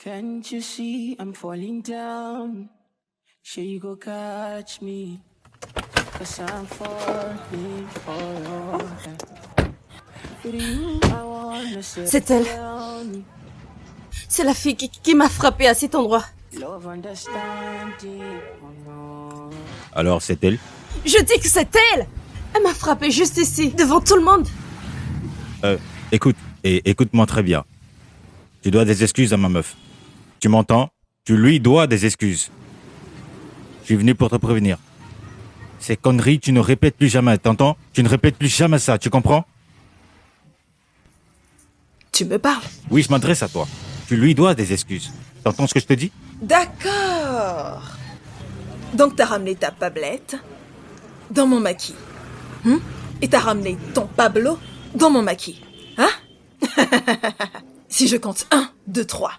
Can't you see I'm falling down? Sure you go catch me, 'cause I'm falling for you. With you, I wanna C'est elle. down. C'est la fille qui m'a frappé à cet endroit. Love understanding, oh no. Alors, c'est elle? Je dis que c'est elle. Elle m'a frappé juste ici, devant tout le monde. Écoute, et écoute-moi très bien. Tu dois des excuses à ma meuf. Tu m'entends? Tu lui dois des excuses. Je suis venu pour te prévenir. Ces conneries, tu ne répètes plus jamais, t'entends? Tu ne répètes plus jamais ça, tu comprends? Tu me parles? Oui, je m'adresse à toi. Tu lui dois des excuses. T'entends ce que je te dis? D'accord. Donc t'as ramené ta Pablette dans mon maquis. Et t'as ramené ton Pablo dans mon maquis. Hein? Si je compte 1, 2, 3,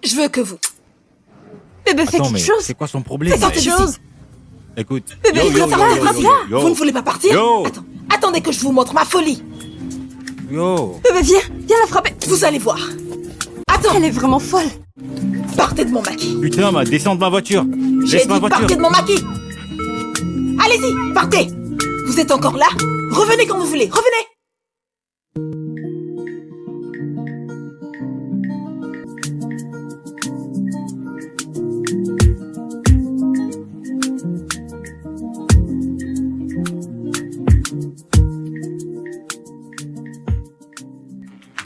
je veux que vous... Bébé, fais Attends, mais quelque chose. c'est quoi son problème? Fais sortir Quelque d'ici. chose. Écoute. Bébé, viens. Vous ne voulez pas partir? Yo. Attendez que je vous montre ma folie. Yo. Bébé, viens la frapper. Vous allez voir. Attends, Elle est vraiment folle. partez de mon maquis. Putain, descends de ma voiture. J'ai Laisse ma dit voiture. partez de mon maquis. Allez-y, partez. Vous êtes encore là? Revenez quand vous voulez, revenez.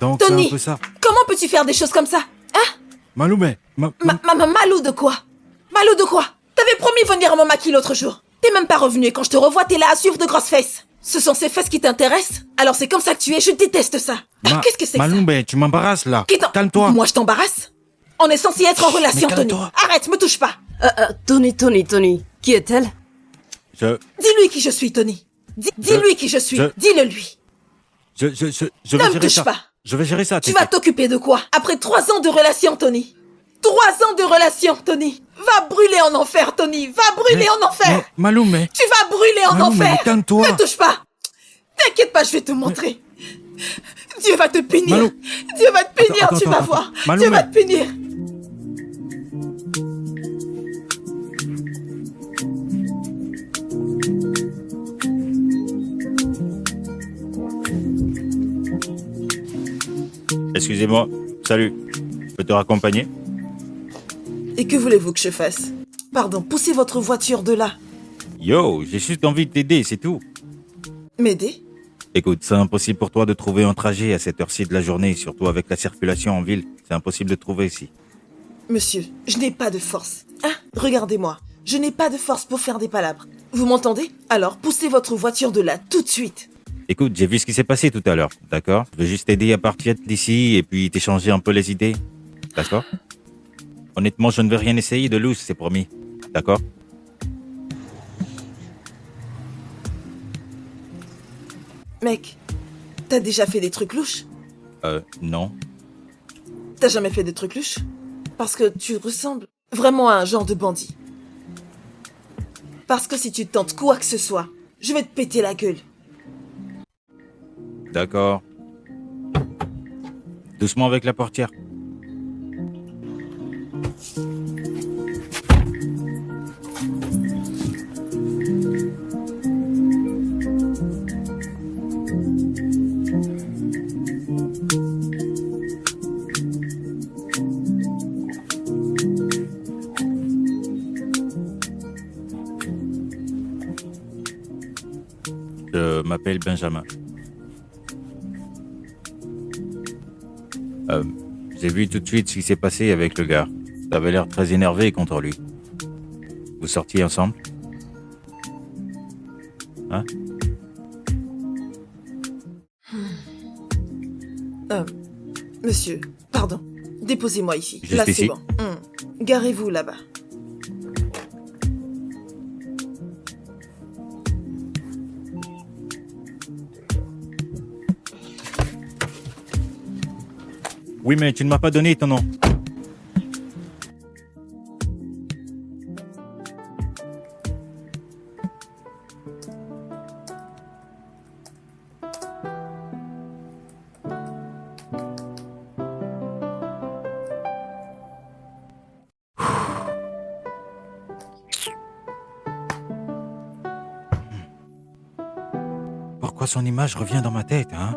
Donc, c'est Tony, un peu ça. comment peux-tu faire des choses comme ça? Hein? Maloumé. Malou de quoi? Malou de quoi? T'avais promis venir à mon maquis l'autre jour. T'es même pas revenu et quand je te revois, t'es là à suivre de grosses fesses. Ce sont ces fesses qui t'intéressent? Alors c'est comme ça que tu es, je déteste ça. Qu'est-ce que c'est que ça? Maloumé, tu m'embarrasses là. Calme-toi. Moi je t'embarrasse? On est censé être en relation, Mais Tony. calme-toi. Arrête, me touche pas. Tony. Qui est-elle? Dis-lui qui je suis, Tony. Dis-lui qui je suis. Dis-le lui. Je Ne vais me gérer touche ça. pas. Je vais gérer ça. Tu vas t'occuper de quoi? Après 3 ans de relation, Tony. 3 ans de relation, Tony. Va brûler en enfer, Tony. Va brûler en enfer. Maloumé. Tu vas brûler en Maloumé, enfer. mais calme-toi. Ne touche pas. T'inquiète pas, je vais te montrer. Dieu va te punir. Malou. Dieu va te punir, Attends, tu vas attends. voir. Maloumé. Dieu va te punir. Excusez-moi. Salut. Je peux te raccompagner? Et que voulez-vous que je fasse? Pardon, poussez votre voiture de là. Yo, j'ai juste envie de t'aider, c'est tout. M'aider? Écoute, c'est impossible pour toi de trouver un trajet à cette heure-ci de la journée, surtout avec la circulation en ville. C'est impossible de trouver ici. Monsieur, je n'ai pas de force. Hein? Regardez-moi. Je n'ai pas de force pour faire des palabres. Vous m'entendez? Alors poussez votre voiture de là tout de suite. Écoute, j'ai vu ce qui s'est passé tout à l'heure, d'accord? Je veux juste t'aider à partir d'ici et puis t'échanger un peu les idées, d'accord? Honnêtement, je ne vais rien essayer de louche, c'est promis, d'accord? Mec, t'as déjà fait des trucs louches? Non. T'as jamais fait des trucs louches? Parce que tu ressembles vraiment à un genre de bandit. Parce que si tu tentes quoi que ce soit, je vais te péter la gueule. D'accord. Doucement avec la portière. Je m'appelle Benjamin. J'ai vu tout de suite ce qui s'est passé avec le gars. T'avais l'air très énervé contre lui. Vous sortiez ensemble? Hein? Monsieur, pardon. Déposez-moi ici. Juste là, c'est ici. bon. Garez-vous là-bas. Oui, mais tu ne m'as pas donné ton nom. pourquoi son image revient dans ma tête, hein?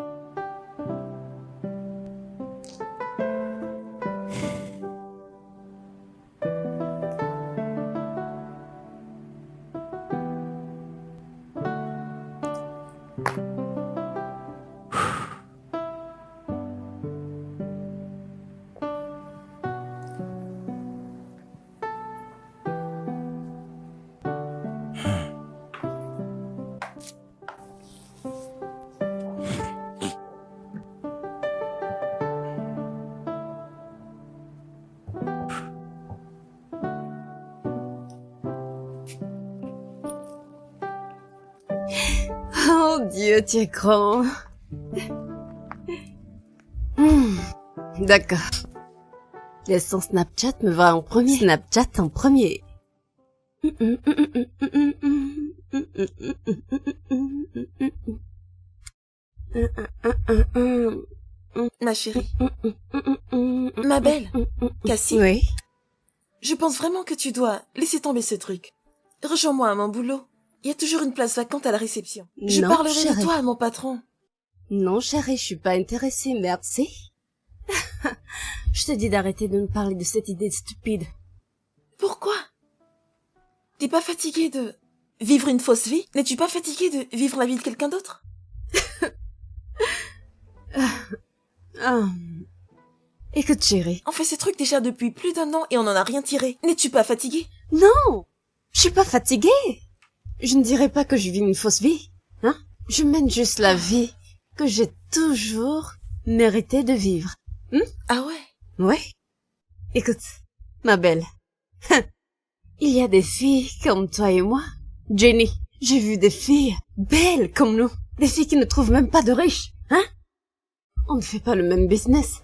Oh Dieu, tu es grand. Hmm, d'accord. Laisse son Snapchat me voir en premier. Snapchat en premier. Ma chérie. Ma belle. Cassie. Oui. Je pense vraiment que tu dois laisser tomber ce truc. Rejoins-moi à mon boulot. Il y a toujours une place vacante à la réception. Je Non, parlerai chérie. de toi à mon patron. Non, chérie, je suis pas intéressée, merci. Je te dis d'arrêter de me parler de cette idée stupide. Pourquoi? T'es pas fatigué de vivre une fausse vie? N'es-tu pas fatigué de vivre la vie de quelqu'un d'autre? Ah. Écoute, chérie. On fait ces trucs déjà depuis plus d'1 an et on n'en a rien tiré. N'es-tu pas fatigué? Non! Je suis pas fatiguée. Je ne dirais pas que je vis une fausse vie, hein? Je mène juste la vie que j'ai toujours mérité de vivre. Ah ouais? Ouais. Écoute, ma belle. Il y a des filles comme toi et moi. Jenny, j'ai vu des filles belles comme nous. Des filles qui ne trouvent même pas de riches, hein? On ne fait pas le même business.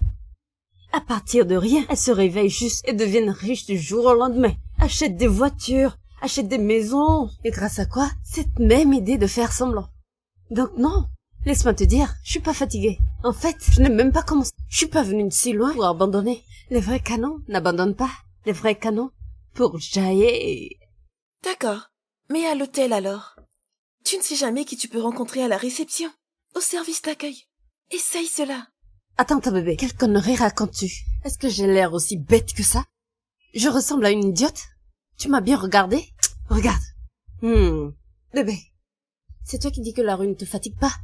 À partir de rien, elles se réveillent juste et deviennent riches du jour au lendemain. Achètent des voitures, achètent des maisons. Et grâce à quoi? Cette même idée de faire semblant. Donc non, laisse-moi te dire, je suis pas fatiguée. En fait, je n'ai même pas commencé. Je suis pas venue de si loin pour abandonner. Les vrais canons n'abandonnent pas. Les vrais canons pour jaillir. D'accord. Mais à l'hôtel alors? Tu ne sais jamais qui tu peux rencontrer à la réception, au service d'accueil. Essaye cela. Attends, ta bébé, quelle connerie racontes-tu? Est-ce que j'ai l'air aussi bête que ça? Je ressemble à une idiote? Tu m'as bien regardé? Regarde. Bébé, c'est toi qui dis que la rue ne te fatigue pas.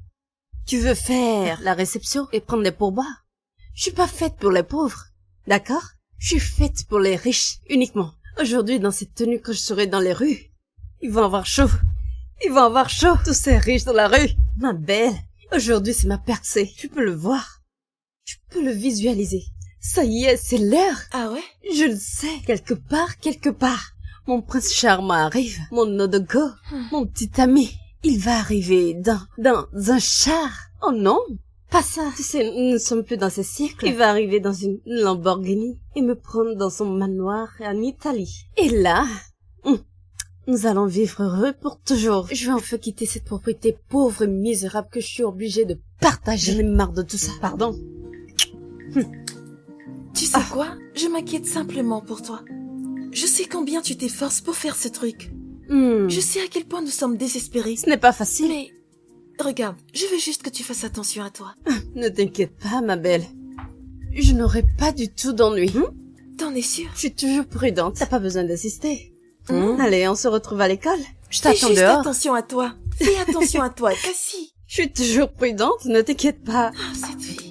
Tu veux faire la réception et prendre les pourboires? Je suis pas faite pour les pauvres, d'accord? Je suis faite pour les riches, uniquement. Aujourd'hui, dans cette tenue que je serai dans les rues, ils vont avoir chaud. Ils vont avoir chaud, tous ces riches dans la rue. Ma belle, aujourd'hui c'est ma percée. Tu peux le voir. Tu peux le visualiser. Ça y est, c'est l'heure. Ah ouais? Je le sais. Quelque part. Mon prince charmant arrive. Mon Nodogo. Mon petit ami. Il va arriver dans un char. Oh non. Pas ça. Tu sais, nous ne sommes plus dans ce siècle. Il va arriver dans une Lamborghini et me prendre dans son manoir en Italie. Et là, nous allons vivre heureux pour toujours. Je vais enfin quitter cette propriété pauvre et misérable que je suis obligée de partager. J'en ai marre de tout ça. Pardon. Tu sais quoi? Je m'inquiète simplement pour toi. Je sais combien tu t'efforces pour faire ce truc. Je sais à quel point nous sommes désespérés. Ce n'est pas facile. Mais, regarde, je veux juste que tu fasses attention à toi. Ne t'inquiète pas, ma belle. Je n'aurai pas du tout d'ennui. T'en es sûre? Je suis toujours prudente. T'as pas besoin d'insister. Allez, on se retrouve à l'école. Je Fais t'attends juste dehors. attention à toi. Fais attention à toi, Cassie. Je suis toujours prudente, ne t'inquiète pas. Ah, cette fille.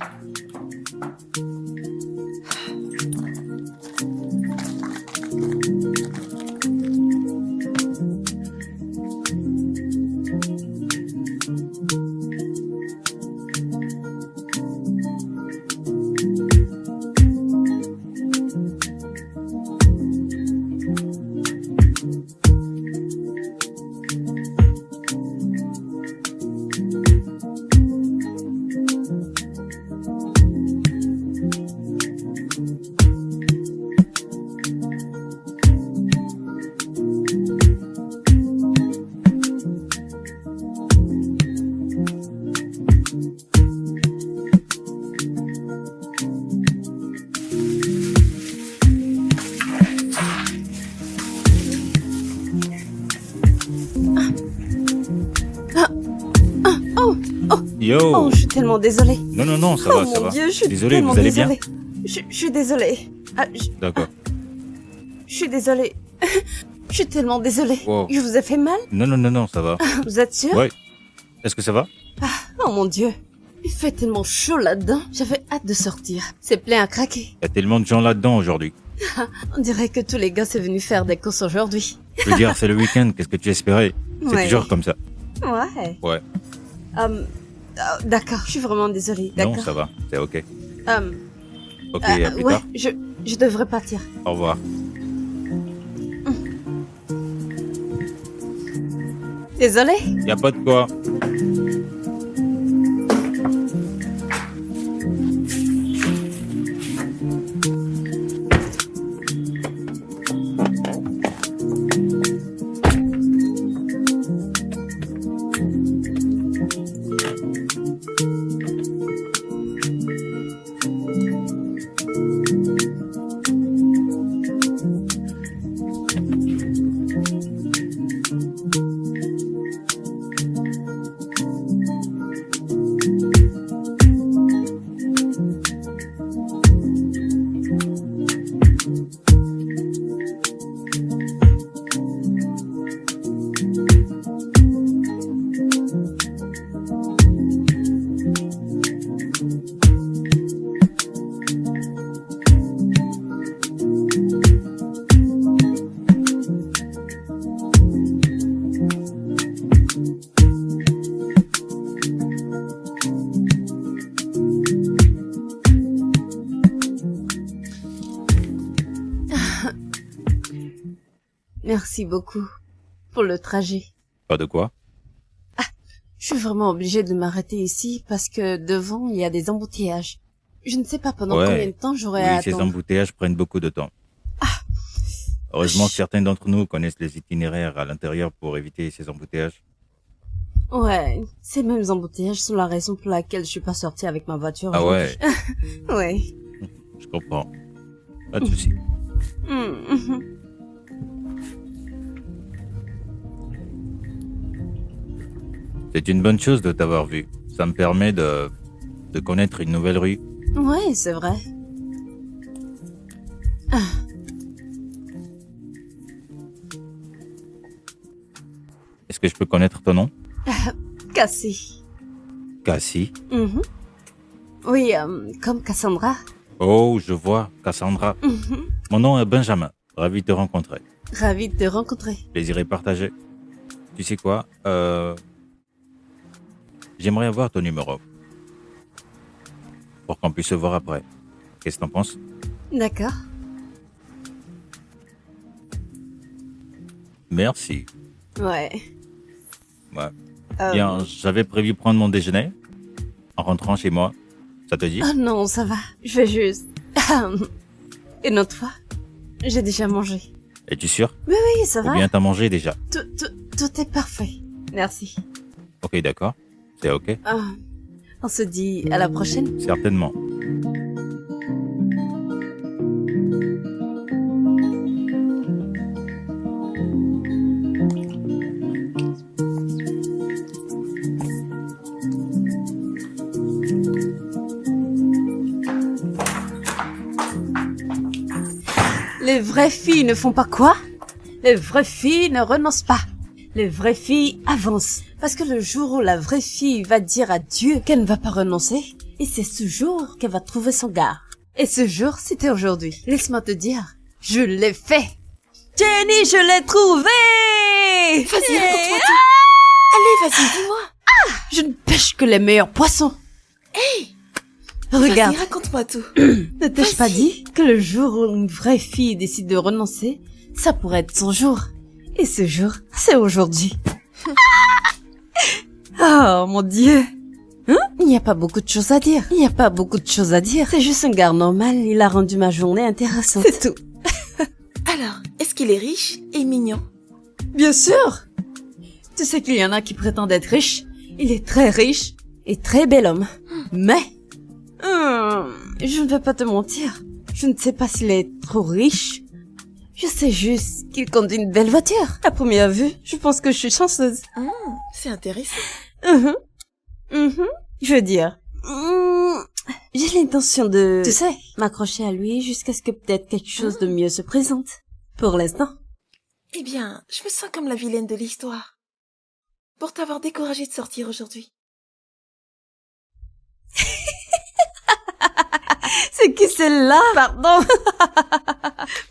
Yo. Oh, je suis tellement désolée. Non, non, non, ça Oh va, ça mon va. Dieu, je suis Désolé, tellement vous allez bien? désolée. Je suis désolée. Ah, D'accord. je suis désolée. Je suis tellement désolée. Wow. Je vous ai fait mal? Non, non, non, non, ça va. Vous êtes sûr? Ouais. Est-ce que ça va? Oh mon Dieu. Il fait tellement chaud là-dedans. J'avais hâte de sortir. C'est plein à craquer. Il y a tellement de gens là-dedans aujourd'hui. On dirait que tous les gars sont venus faire des courses aujourd'hui. Je veux dire, c'est le week-end, qu'est-ce que tu espérais? C'est Ouais. toujours comme ça. Ouais. Ouais. D'accord, je suis vraiment désolée. Non, D'accord. ça va, c'est ok. Euh, Ok, à plus ouais, tard. je devrais partir. Au revoir. Désolée. Y a pas de quoi. Merci beaucoup pour le trajet. Pas de quoi? Je suis vraiment obligée de m'arrêter ici parce que devant, il y a des embouteillages. Je ne sais pas pendant Ouais. combien de temps j'aurai Oui, à ces attendre. embouteillages prennent beaucoup de temps. Heureusement, certains d'entre nous connaissent les itinéraires à l'intérieur pour éviter ces embouteillages. Ouais, ces mêmes embouteillages sont la raison pour laquelle je suis pas sortie avec ma voiture. Ah ouais, aujourd'hui. Ouais. je comprends. Pas de souci. Mhm. C'est une bonne chose de t'avoir vu. Ça me permet de connaître une nouvelle rue. Ouais, c'est vrai. Est-ce que je peux connaître ton nom? Cassie. Cassie. Mhm. Oui, comme Cassandra. Oh, je vois, Cassandra. Mhm. Mon nom est Benjamin. Ravi de te rencontrer. Ravie de te rencontrer. Plaisir est partagé. Tu sais quoi? J'aimerais avoir ton numéro. Pour qu'on puisse se voir après. Qu'est-ce que t'en penses? D'accord. Merci. Ouais. Ouais. Euh, Bien, j'avais prévu prendre mon déjeuner en rentrant chez moi. Ça te dit? Oh non, ça va. Je vais juste... Une autre fois. J'ai déjà mangé. Es-tu sûr? Oui, ça Ou va. bien t'as mangé déjà? Tout est parfait. Merci. Ok, d'accord. C'est ok? Ah, on se dit à la prochaine. Certainement. Les vraies filles ne font pas quoi? Les vraies filles ne renoncent pas. Les vraies filles avancent. Parce que le jour où la vraie fille va dire à Dieu qu'elle ne va pas renoncer, et c'est ce jour qu'elle va trouver son gars. Et ce jour, c'était aujourd'hui. Laisse-moi te dire, je l'ai fait. Jenny, je l'ai trouvé! Vas-y, raconte-moi tout. Allez, vas-y, dis-moi. Je ne pêche que les meilleurs poissons. Regarde, Vas-y, raconte-moi tout. ne t'ai-je pas vas-y. dit que le jour où une vraie fille décide de renoncer, ça pourrait être son jour. Et ce jour, c'est aujourd'hui. Oh mon Dieu. Hein? Il n'y a pas beaucoup de choses à dire. Il n'y a pas beaucoup de choses à dire. C'est juste un gars normal, il a rendu ma journée intéressante. C'est tout. Alors, est-ce qu'il est riche et mignon? Bien sûr. Tu sais qu'il y en a qui prétendent être riches. Il est très riche et très bel homme. Mais, je ne vais pas te mentir. Je ne sais pas s'il est trop riche. Je sais juste qu'il conduit une belle voiture. À première vue, je pense que je suis chanceuse. C'est intéressant. Mhm. Mhm. Je veux dire, j'ai l'intention de, tu sais, m'accrocher à lui jusqu'à ce que peut-être quelque chose de mieux se présente. Pour l'instant. Eh bien, je me sens comme la vilaine de l'histoire. Pour t'avoir découragé de sortir aujourd'hui. C'est qui celle-là? Pardon.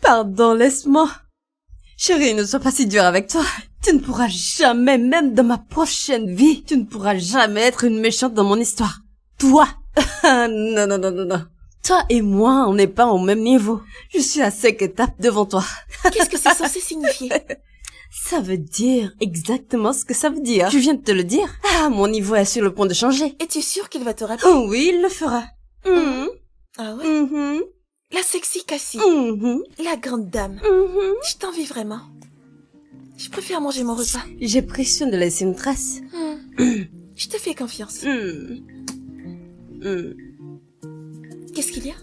Pardon, laisse-moi. Chérie, ne sois pas si dur avec toi. Tu ne pourras jamais, même dans ma prochaine vie, tu ne pourras jamais être une méchante dans mon histoire. Toi. Non, non, non, non, non. Toi et moi, on n'est pas au même niveau. Je suis à 5 étapes devant toi. Qu'est-ce que c'est censé signifier? Ça veut dire exactement ce que ça veut dire. Tu viens de te le dire. Ah, mon niveau est sur le point de changer. Es-tu sûre qu'il va te rappeler? Oh oui, il le fera. Ah ouais? La sexy Cassie. La grande dame. Je t'envie vraiment. Je préfère manger mon repas. J'ai pris soin de laisser une trace. Je te fais confiance. Qu'est-ce qu'il y a?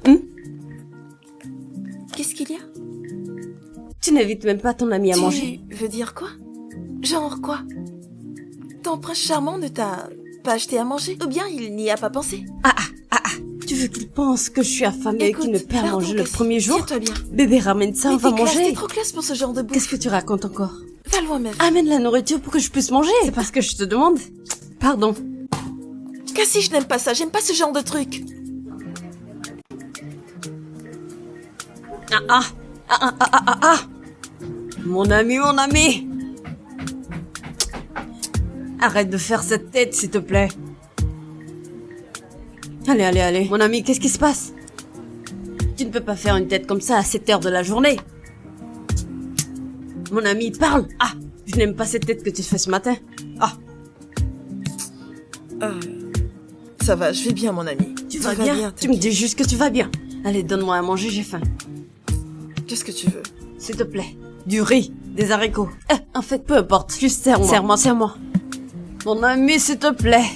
Qu'est-ce qu'il y a? Tu n'invites même pas ton ami à manger. Tu veux dire quoi? Genre quoi? Ton prince charmant ne t'a pas acheté à manger? Ou bien il n'y a pas pensé? Tu veux qu'il pense que je suis affamée et qu'il ne peut pardon, manger le Cassie, premier jour? tiens-toi bien. Bébé, ramène ça, on va T'es classe, manger. t'es trop classe pour ce genre de bouffe. Qu'est-ce que tu racontes encore? Va loin, meuf. Amène la nourriture pour que je puisse manger. C'est parce que je te demande. Pardon. Cassie, je n'aime pas ça. J'aime pas ce genre de truc. Mon ami, mon ami. Arrête de faire cette tête, s'il te plaît. Allez, allez, allez. Mon ami, qu'est-ce qui se passe? Tu ne peux pas faire une tête comme ça à cette heure de la journée. Mon ami, parle. Ah, je n'aime pas cette tête que tu fais ce matin. Ah, Ça va, je vais bien, mon ami. tu vas bien? Tu me dis juste que tu vas bien. Allez, donne-moi à manger, j'ai faim. Qu'est-ce que tu veux? S'il te plaît. Du riz, des haricots. En fait, peu importe. Juste serre-moi. Serre-moi, serre-moi. Mon ami, s'il te plaît.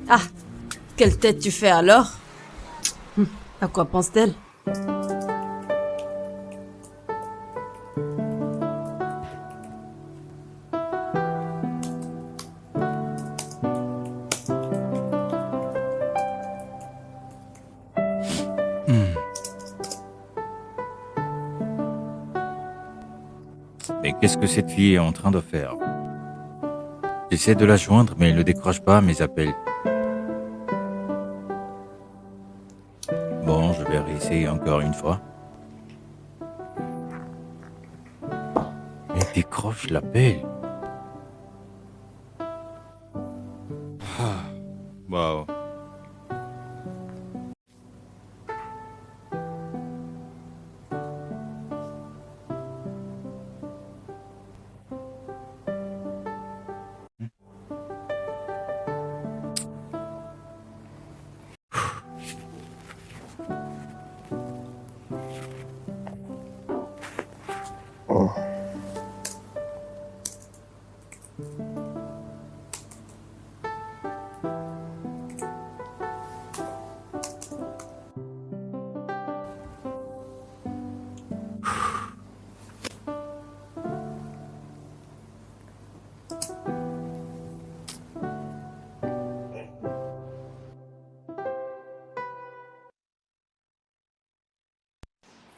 Ah, quelle tête tu fais alors? À quoi pense-t-elle? Mais qu'est-ce que cette fille est en train de faire? J'essaie de la joindre, mais elle ne décroche pas mes appels. Bon, je vais réessayer encore une fois. Elle décroche l'appel. Waouh.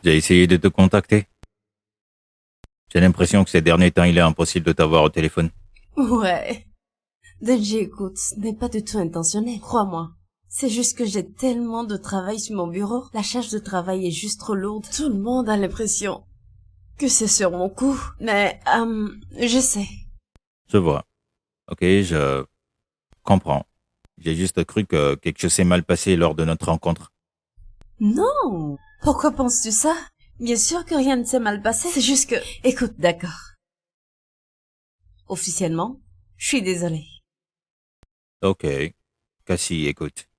J'ai essayé de te contacter. J'ai l'impression que ces derniers temps, il est impossible de t'avoir au téléphone. Ouais. Denji, écoute, ce n'est pas du tout intentionnel, crois-moi. C'est juste que j'ai tellement de travail sur mon bureau. La charge de travail est juste trop lourde. Tout le monde a l'impression que c'est sur mon cou. Mais, je sais. Je vois. Ok, je comprends. J'ai juste cru que quelque chose s'est mal passé lors de notre rencontre. Non! Pourquoi penses-tu ça? Bien sûr que rien ne s'est mal passé. C'est juste que... Écoute, d'accord. Officiellement, je suis désolée. Ok. Cassie, écoute.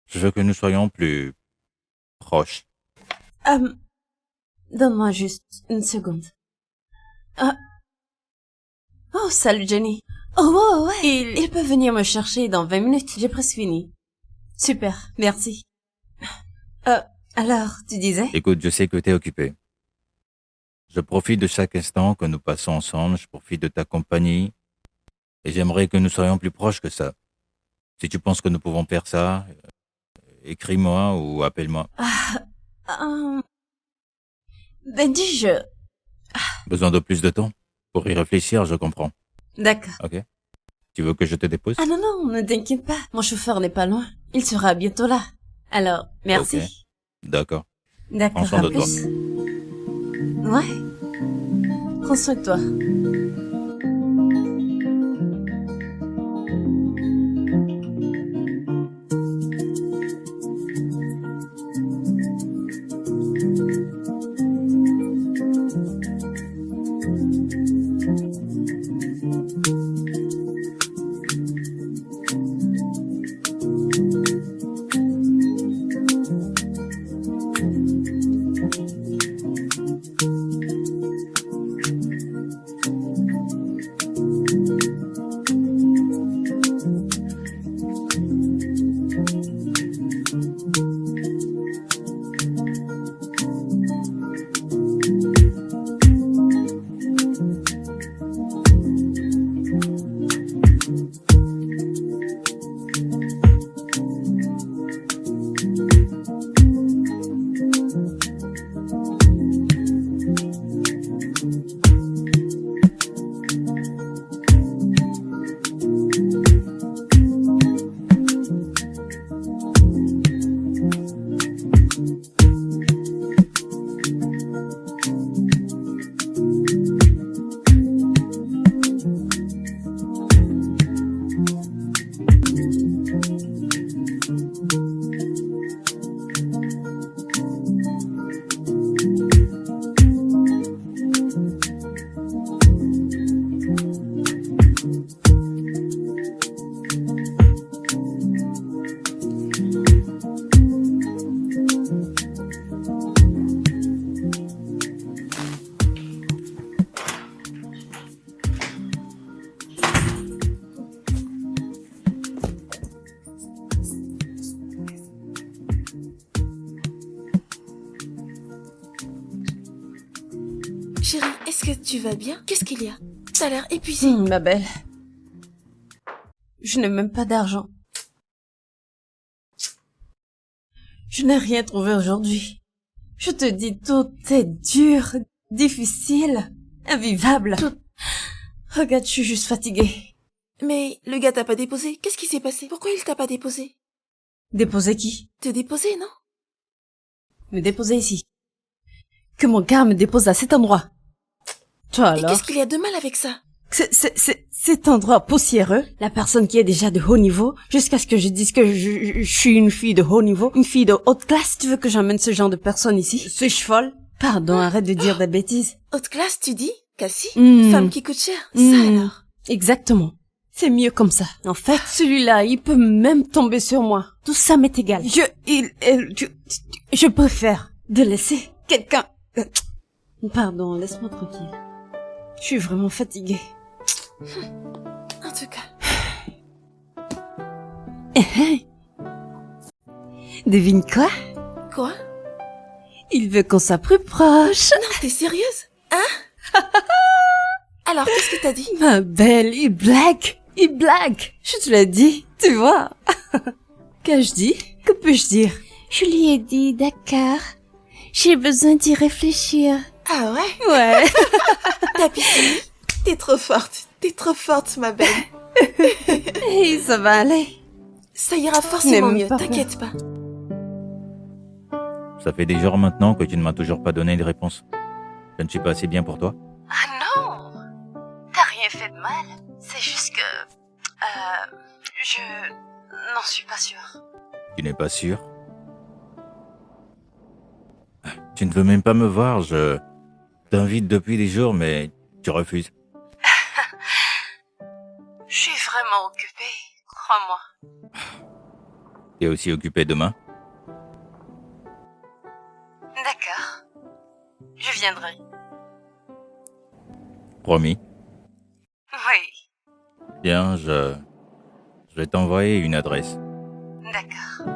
Je veux que nous soyons plus proches. Donne-moi juste une seconde. Oh, salut Jenny. Oh, ouais. Il peut venir me chercher dans 20 minutes. J'ai presque fini. Super, merci. Alors, tu disais? Écoute, je sais que t'es occupé. Je profite de chaque instant que nous passons ensemble, je profite de ta compagnie, et j'aimerais que nous soyons plus proches que ça. Si tu penses que nous pouvons faire ça, écris-moi ou appelle-moi. Benji, je... Besoin de plus de temps? Pour y réfléchir, je comprends. D'accord. Ok? Tu veux que je te dépose? Ah non, non, ne t'inquiète pas. Mon chauffeur n'est pas loin. Il sera bientôt là. Alors, merci. Ok. D'accord. D'accord, Prends soin à de toi. plus. Ouais. Prends soin de toi. Chérie, est-ce que tu vas bien? Qu'est-ce qu'il y a? T'as l'air épuisée. Ma belle. Je n'ai même pas d'argent. Je n'ai rien trouvé aujourd'hui. Je te dis, tout est dur, difficile, invivable. Tout... Regarde, je suis juste fatiguée. Mais le gars t'a pas déposé. Qu'est-ce qui s'est passé? Pourquoi il t'a pas déposé? Déposer qui? Te déposer, non? Me déposer ici. Que mon gars me dépose à cet endroit. Toi Et alors? qu'est-ce qu'il y a de mal avec ça? Cet endroit poussiéreux, la personne qui est déjà de haut niveau, jusqu'à ce que je dise que je suis une fille de haut niveau, une fille de haute classe, tu veux que j'emmène ce genre de personne ici? Suis-je folle? Pardon, arrête de dire des bêtises. Haute classe, tu dis? Cassie? Mm. Femme qui coûte cher? Ça alors? Exactement. C'est mieux comme ça. En fait, celui-là, il peut même tomber sur moi. Tout ça m'est égal. Je préfère de laisser quelqu'un... Pardon, laisse-moi tranquille. Je suis vraiment fatiguée. En tout cas. Devine quoi? Quoi? Il veut qu'on soit plus proche. Non, t'es sérieuse? Hein? Alors, qu'est-ce que t'as dit? Ma belle, il blague. Il blague. Je te l'ai dit, tu vois. Qu'ai-je dit? Que puis-je dire? Je lui ai dit, d'accord. J'ai besoin d'y réfléchir. Ah ouais? Ouais. T'as pitié? T'es trop forte, ma belle. Et ça va aller. Ça ira forcément N'aime mieux, pas t'inquiète pas. Ça fait des jours maintenant que tu ne m'as toujours pas donné de réponse. Je ne suis pas assez bien pour toi? Ah non! T'as rien fait de mal. C'est juste que... je n'en suis pas sûre. Tu n'es pas sûr? Tu ne veux même pas me voir, je t'invite depuis des jours, mais tu refuses. Je suis vraiment occupée, crois-moi. Tu es aussi occupé demain? D'accord. Je viendrai. Promis. Oui, Bien, je vais t'envoyer une adresse. d'accord.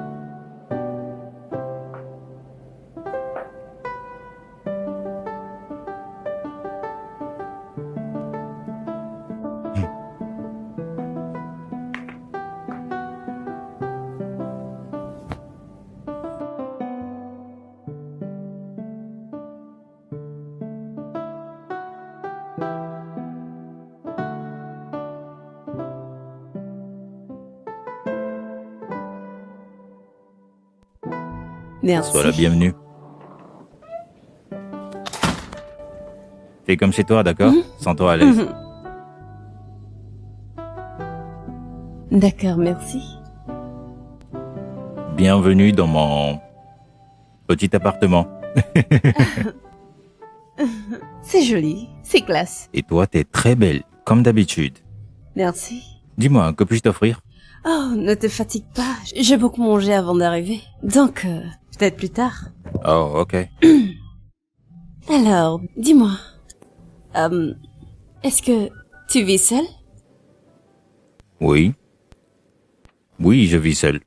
Merci. Sois la bienvenue. Fais comme chez toi, d'accord? Sens-toi à l'aise. D'accord, merci. Bienvenue dans mon petit appartement. C'est joli, c'est classe. Et toi, t'es très belle, comme d'habitude. Merci. Dis-moi, que puis-je t'offrir? Oh, ne te fatigue pas. J'ai beaucoup mangé avant d'arriver. Donc, peut-être plus tard. Oh, ok. Alors, dis-moi. Est-ce que tu vis seul? Oui. Oui, je vis seul.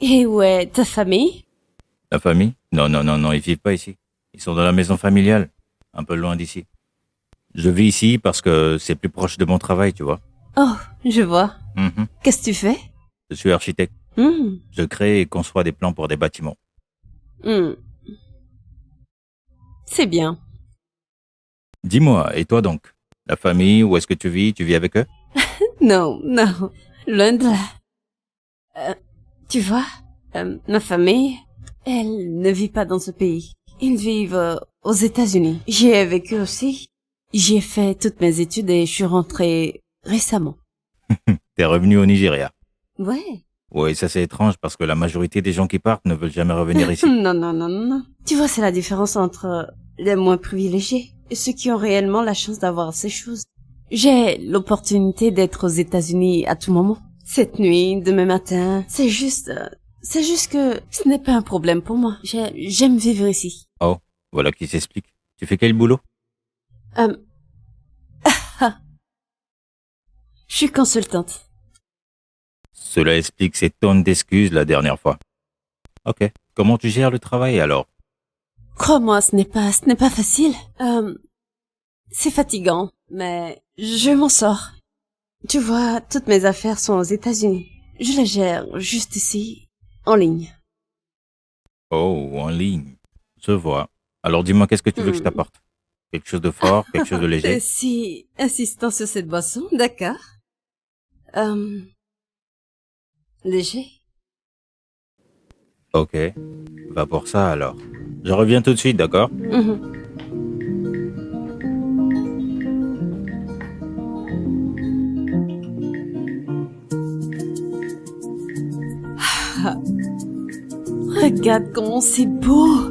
Et où est ta famille? La famille? Non, non, non, non, ils vivent pas ici. Ils sont dans la maison familiale, un peu loin d'ici. Je vis ici parce que c'est plus proche de mon travail, tu vois. Oh, je vois. Mhm. Qu'est-ce que tu fais? Je suis architecte. Je crée et conçois des plans pour des bâtiments. C'est bien. Dis-moi, et toi donc? La famille, où est-ce que tu vis? Tu vis avec eux? Non, non. Loin de là. Tu vois, ma famille, elle ne vit pas dans ce pays. Ils vivent aux États-Unis. J'y ai vécu aussi. J'y ai fait toutes mes études et je suis rentrée récemment. T'es revenu au Nigeria. Ouais. Oui, ça c'est étrange parce que la majorité des gens qui partent ne veulent jamais revenir ici. Non, non, non, non, non. Tu vois, c'est la différence entre les moins privilégiés et ceux qui ont réellement la chance d'avoir ces choses. J'ai l'opportunité d'être aux États-Unis à tout moment. Cette nuit, demain matin, c'est juste que ce n'est pas un problème pour moi. J'aime vivre ici. Oh, voilà qui s'explique. Tu fais quel boulot? Je suis consultante. Cela explique ces tonnes d'excuses la dernière fois. Ok. Comment tu gères le travail alors? Crois-moi, ce n'est pas facile. C'est fatigant, mais je m'en sors. Tu vois, toutes mes affaires sont aux États-Unis. Je les gère juste ici, en ligne. Oh, en ligne. Je vois. Alors dis-moi, qu'est-ce que tu veux que je t'apporte? Quelque chose de fort, quelque chose de léger? Si insistant sur cette boisson, d'accord. Léger. Ok. Va pour ça alors. Je reviens tout de suite, d'accord? Regarde comment c'est beau.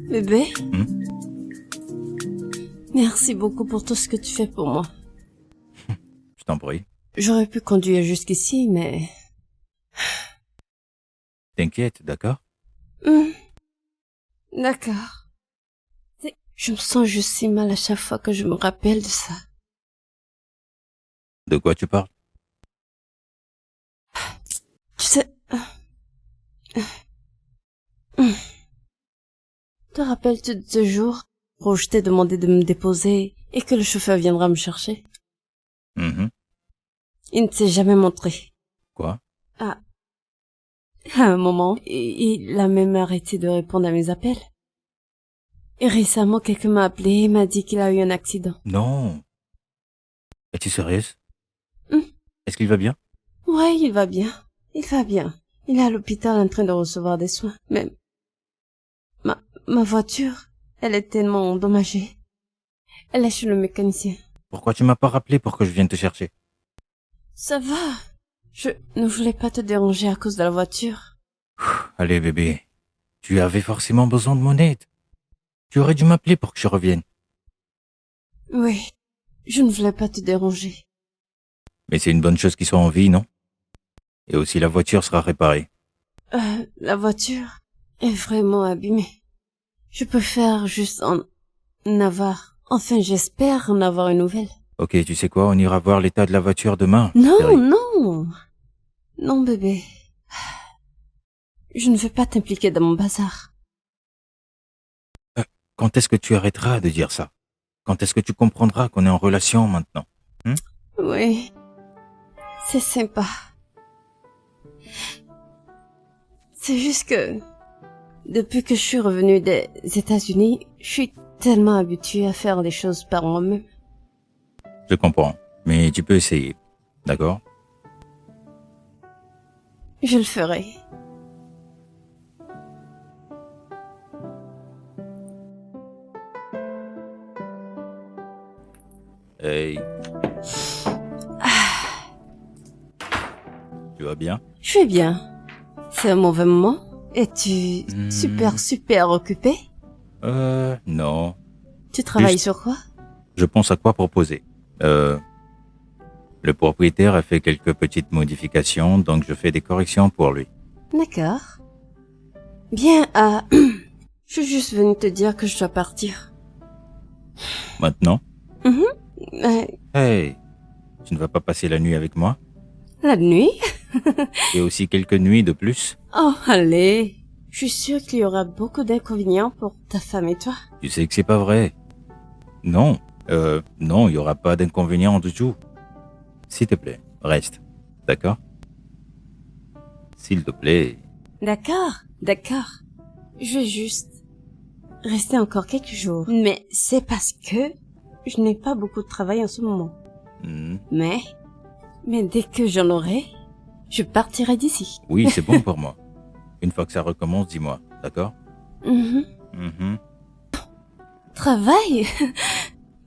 Bébé. Merci beaucoup pour tout ce que tu fais pour moi. Je t'en prie. J'aurais pu conduire jusqu'ici, mais... T'inquiète, d'accord? D'accord. Je me sens juste si mal à chaque fois que je me rappelle de ça. De quoi tu parles? Tu sais... Te rappelles-tu de ce jour où je t'ai demandé de me déposer et que le chauffeur viendra me chercher? Il ne s'est jamais montré. Quoi? À un moment, il a même arrêté de répondre à mes appels. Et récemment, quelqu'un m'a appelé et m'a dit qu'il a eu un accident. Non. Es-tu sérieuse? Est-ce qu'il va bien? Ouais, il va bien. Il va bien. Il est à l'hôpital en train de recevoir des soins. Mais ma voiture, elle est tellement endommagée. Elle est chez le mécanicien. Pourquoi tu m'as pas rappelé pour que je vienne te chercher? Ça va. Je ne voulais pas te déranger à cause de la voiture. Allez bébé, tu avais forcément besoin de mon aide. Tu aurais dû m'appeler pour que je revienne. Oui, je ne voulais pas te déranger. Mais c'est une bonne chose qu'il soit en vie, non? Et aussi la voiture sera réparée. La voiture est vraiment abîmée. Je préfère juste en avoir... Enfin, j'espère en avoir une nouvelle. Ok, tu sais quoi, on ira voir l'état de la voiture demain. Non, chérie. non. Non, bébé. Je ne veux pas t'impliquer dans mon bazar. Quand est-ce que tu arrêteras de dire ça? Quand est-ce que tu comprendras qu'on est en relation maintenant? Oui, c'est sympa. C'est juste que, depuis que je suis revenue des États-Unis, je suis tellement habituée à faire les choses par moi-même. Je comprends, mais tu peux essayer. D'accord? Je le ferai. Hey. Tu vas bien? Je vais bien. C'est un mauvais moment? Es-tu super occupé? Non. Tu travailles Juste- sur quoi? Je pense à quoi proposer. Le propriétaire a fait quelques petites modifications, donc je fais des corrections pour lui. D'accord. Bien, je suis juste venue te dire que je dois partir. Maintenant? Euh, Hey, tu ne vas pas passer la nuit avec moi? la nuit? Et aussi quelques nuits de plus? Oh, allez. Je suis sûre qu'il y aura beaucoup d'inconvénients pour ta femme et toi. Tu sais que c'est pas vrai. Non, non, il y aura pas d'inconvénient du tout. S'il te plaît, reste. D'accord? S'il te plaît. D'accord. Je vais juste rester encore quelques jours. Mais c'est parce que je n'ai pas beaucoup de travail en ce moment. Hmm. Mais dès que j'en aurai, je partirai d'ici. Oui, c'est bon pour moi. Une fois que ça recommence, dis-moi. D'accord? Mhm. Travail?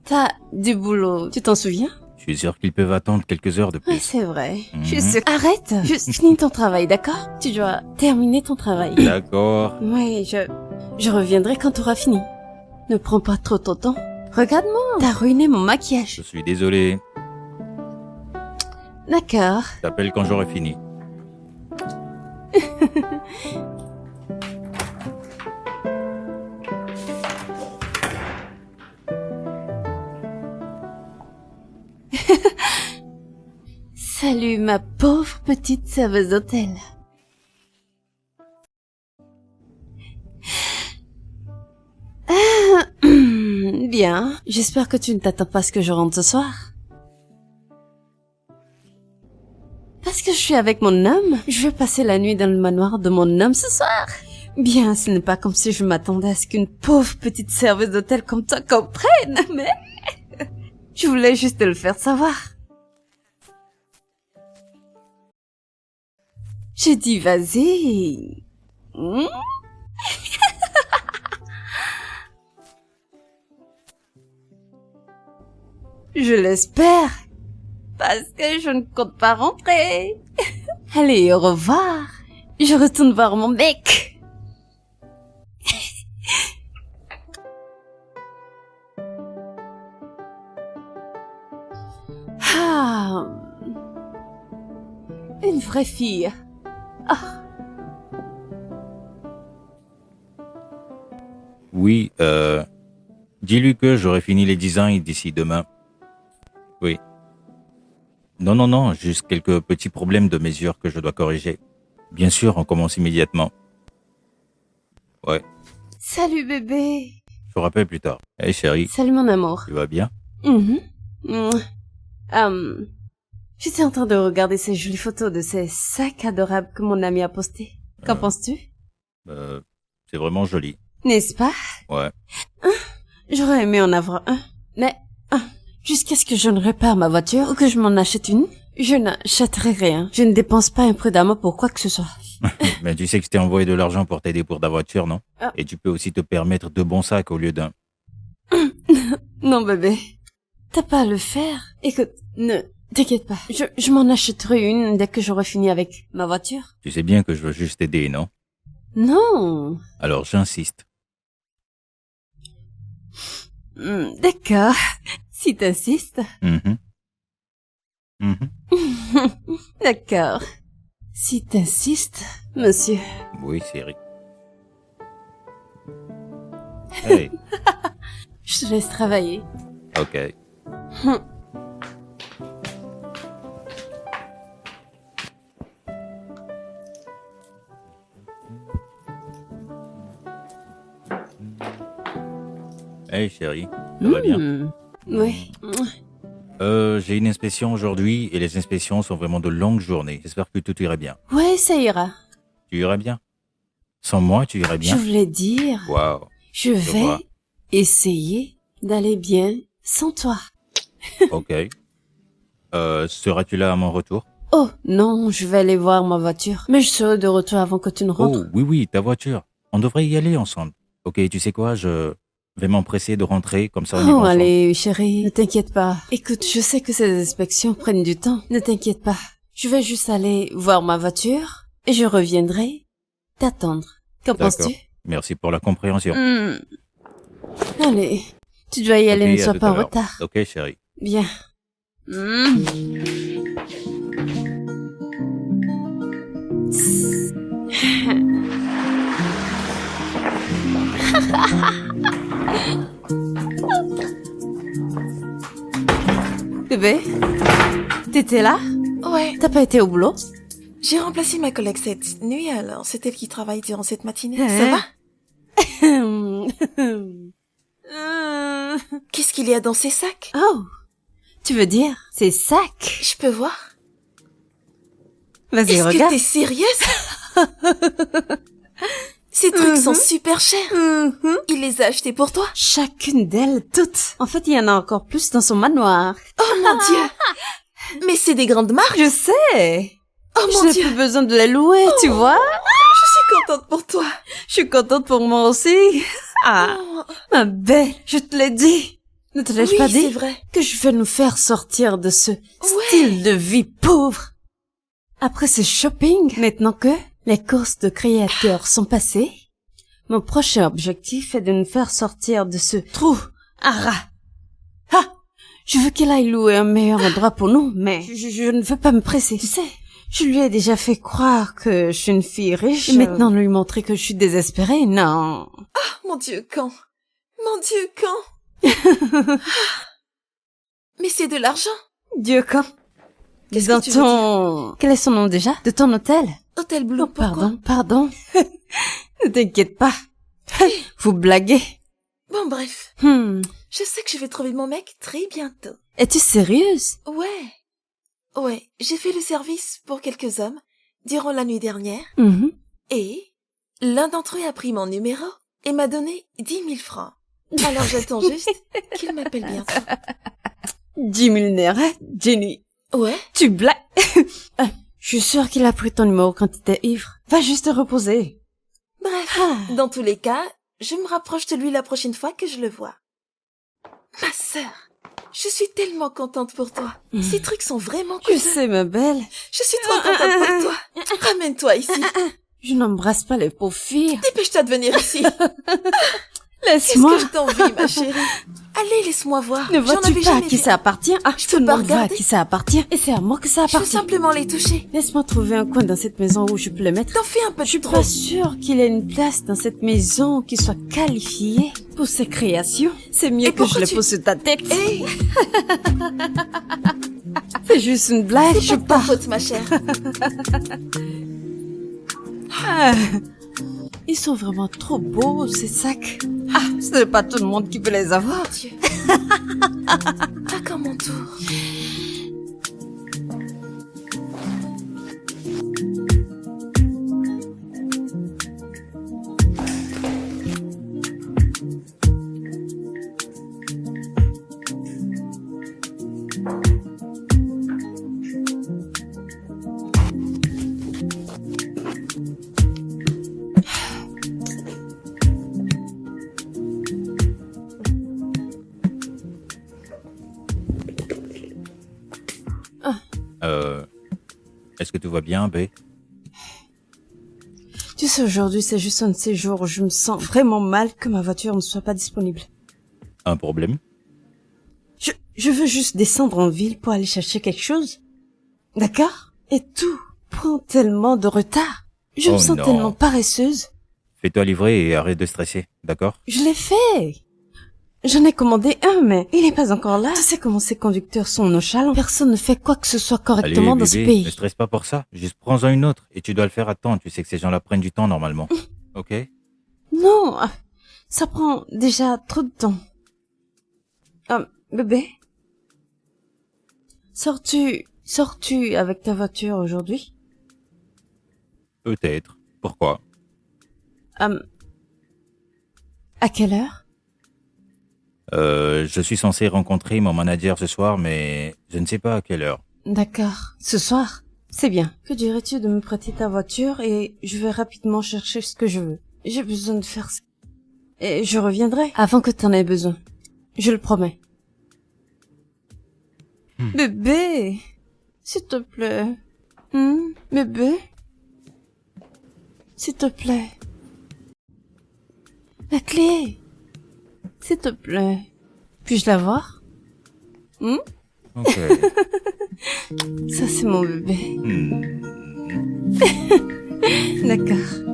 T'as du boulot, tu t'en souviens? Je suis sûr qu'ils peuvent attendre quelques heures de Ouais, plus. c'est vrai. Mhm. Je suis sûre. Arrête! Juste finis ton travail, d'accord? Tu dois terminer ton travail. D'accord. Oui, je reviendrai quand tu auras fini. Ne prends pas trop ton temps. Regarde-moi, t'as ruiné mon maquillage. Je suis désolé. D'accord. Je t'appelle quand j'aurai fini. Salut ma pauvre petite serveuse d'hôtel. Bien, j'espère que tu ne t'attends pas à ce que je rentre ce soir. Parce que je suis avec mon homme, je vais passer la nuit dans le manoir de mon homme ce soir. Bien, ce n'est pas comme si je m'attendais à ce qu'une pauvre petite serveuse d'hôtel comme toi comprenne, mais... je voulais juste te le faire savoir. J'ai dit vas-y. Je l'espère. Parce que je ne compte pas rentrer. Allez, au revoir. Je retourne voir mon mec. Ah. Une vraie fille. Oui, dis-lui que j'aurai fini les designs d'ici demain. Oui. Non, juste quelques petits problèmes de mesure que je dois corriger. Bien sûr, on commence immédiatement. Ouais, Salut bébé. je vous rappelle plus tard. Hey chérie, Salut mon amour. tu vas bien? J'étais en train de regarder ces jolies photos de ces sacs adorables que mon ami a postés. Qu'en penses-tu? C'est vraiment joli. N'est-ce pas? Ouais. J'aurais aimé en avoir un. Mais, jusqu'à ce que je ne répare ma voiture ou que je m'en achète une, je n'achèterai rien. Je ne dépense pas imprudemment pour quoi que ce soit. Mais tu sais que je t'ai envoyé de l'argent pour t'aider pour ta voiture, non? Ah. Et tu peux aussi te permettre 2 bons sacs au lieu d'un. Non bébé, t'as pas à le faire. Écoute, ne t'inquiète pas. Je m'en achèterai une dès que j'aurai fini avec ma voiture. Tu sais bien que je veux juste t'aider, non? Non. Alors j'insiste. D'accord. Si t'insistes. Mhm. D'accord. Si t'insistes, monsieur. Oui, chérie. Hey, Je te laisse travailler. ok. Hey chérie, ça va bien? Oui. J'ai une inspection aujourd'hui et les inspections sont vraiment de longues journées. J'espère que tout irait bien. Ouais, ça ira. Tu irais bien? Sans moi, tu irais Je bien? voulais dire, Waouh. je vais vois. essayer d'aller bien sans toi. Ok. Seras-tu là à mon retour? Oh, non, je vais aller voir ma voiture. Mais je serai de retour avant que tu ne rentres. Oh, oui, ta voiture. On devrait y aller ensemble. Ok, tu sais quoi, je vais m'empresser de rentrer, comme ça on y va Oh, ensemble. allez, chérie, ne t'inquiète pas. Écoute, je sais que ces inspections prennent du temps. Ne t'inquiète pas. Je vais juste aller voir ma voiture et je reviendrai t'attendre. Qu'en D'accord. penses-tu? Merci pour la compréhension. Allez, tu dois y aller, Ok, ne à sois tout pas à en l'heure. retard. Ok, chérie. Bien. Bébé, t'étais là? Ouais, T'as pas été au boulot? j'ai remplacé ma collègue cette nuit, alors c'est elle qui travaille durant cette matinée. Hein? Ça va? Qu'est-ce qu'il y a dans ces sacs? Oh, tu veux dire, c'est sac? Je peux voir? Vas-y, Est-ce que regarde. t'es sérieuse? Ces trucs sont super chers. Il les a achetés pour toi? Chacune d'elles, toutes. En fait, il y en a encore plus dans son manoir. Oh mon Dieu! Mais c'est des grandes marques. Je sais. Oh Je mon n'ai Dieu! plus besoin de les louer, tu vois? Je suis contente pour toi. Je suis contente pour moi aussi. Ah, Oh, ma belle, je te l'ai dit. Ne te l'ai-je oui, pas c'est dit vrai. que je vais nous faire sortir de ce style de vie pauvre? Après ce shopping, maintenant que les courses de créateurs sont passées, mon prochain objectif est de nous faire sortir de ce trou à rats. Ah! Je veux qu'elle aille louer un meilleur endroit pour nous, mais je ne veux pas me presser. Tu sais, je lui ai déjà fait croire que je suis une fille riche. Et maintenant lui montrer que je suis désespérée, non. Mon Dieu, quand? Mon Dieu, quand? Mais c'est de l'argent. Dieu, quand? Qu'est-ce Dans que tu veux ton... Quel est son nom déjà? De ton hôtel? Hôtel Blue, Oh, pourquoi? pardon. Ne t'inquiète pas. Vous blaguez. Bon, bref. Je sais que je vais trouver mon mec très bientôt. Es-tu sérieuse? Ouais, j'ai fait le service pour quelques hommes durant la nuit dernière Mhm. et l'un d'entre eux a pris mon numéro et m'a donné 10 000 francs. Alors j'attends juste qu'il m'appelle bientôt. 10 000 nerfs, hein, Jenny? Ouais? Tu blagues? Je suis sûre qu'il a pris ton numéro quand tu étais ivre. Va juste te reposer. Bref, Ah. dans tous les cas, je me rapproche de lui la prochaine fois que je le vois. Ma sœur, je suis tellement contente pour toi. Ces trucs sont vraiment Je cool. sais, ma belle. Je suis trop contente pour toi. Ramène-toi ici. Je n'embrasse pas les pauvres filles. Dépêche-toi de venir ici. Qu'est-ce Laisse-moi. que je t'envie, ma chérie. Allez, laisse-moi voir. Ne J'en vois-tu avais pas à jamais qui vu. ça appartient? Ah, Je tout peux le pas monde voit à regarder. qui ça appartient. Et c'est à moi que ça Je veux appartient. simplement les toucher. Laisse-moi trouver un coin dans cette maison où je peux les mettre. T'en fais un peu Je suis de trop. pas sûre qu'il ait une place dans cette maison qui soit qualifiée pour ses créations. C'est mieux Et que je pourquoi les tu- pose sur ta tête. Hé, C'est juste une blague, je c'est pas de ta pars. faute, ma chère. Ah, ils sont vraiment trop beaux, ces sacs. Ah, ce n'est pas tout le monde qui peut les avoir. Mon Dieu. Pas comme mon tour. Est-ce que tout va bien, B? Tu sais, aujourd'hui, c'est juste un de ces jours où je me sens vraiment mal que ma voiture ne soit pas disponible. Un problème? Je veux juste descendre en ville pour aller chercher quelque chose. D'accord? Et tout prend tellement de retard. Je me Oh sens non. tellement paresseuse. Fais-toi livrer et arrête de stresser, d'accord? Je l'ai fait. J'en ai commandé un, mais il n'est pas encore là. Tu sais comment ces conducteurs sont nonchalants. Personne ne fait quoi que ce soit correctement Allez, dans ce bébé, pays. ne stresse pas pour ça. Juste prends-en une autre et tu dois le faire à temps. Tu sais que ces gens-là prennent du temps normalement. Ok? Non, ça prend déjà trop de temps. Bébé? Sors-tu avec ta voiture aujourd'hui? Peut-être. Pourquoi? À quelle heure? Je suis censé rencontrer mon manager ce soir, mais je ne sais pas à quelle heure. D'accord. Ce soir? C'est bien. Que dirais-tu de me prêter ta voiture et je vais rapidement chercher ce que je veux. J'ai besoin de faire ça. Et je reviendrai avant que t'en aies besoin. Je le promets. Bébé, s'il te plaît. Bébé, s'il te plaît. La clé, s'il te plaît. Puis-je la voir? Ok. Ça, c'est mon bébé. D'accord.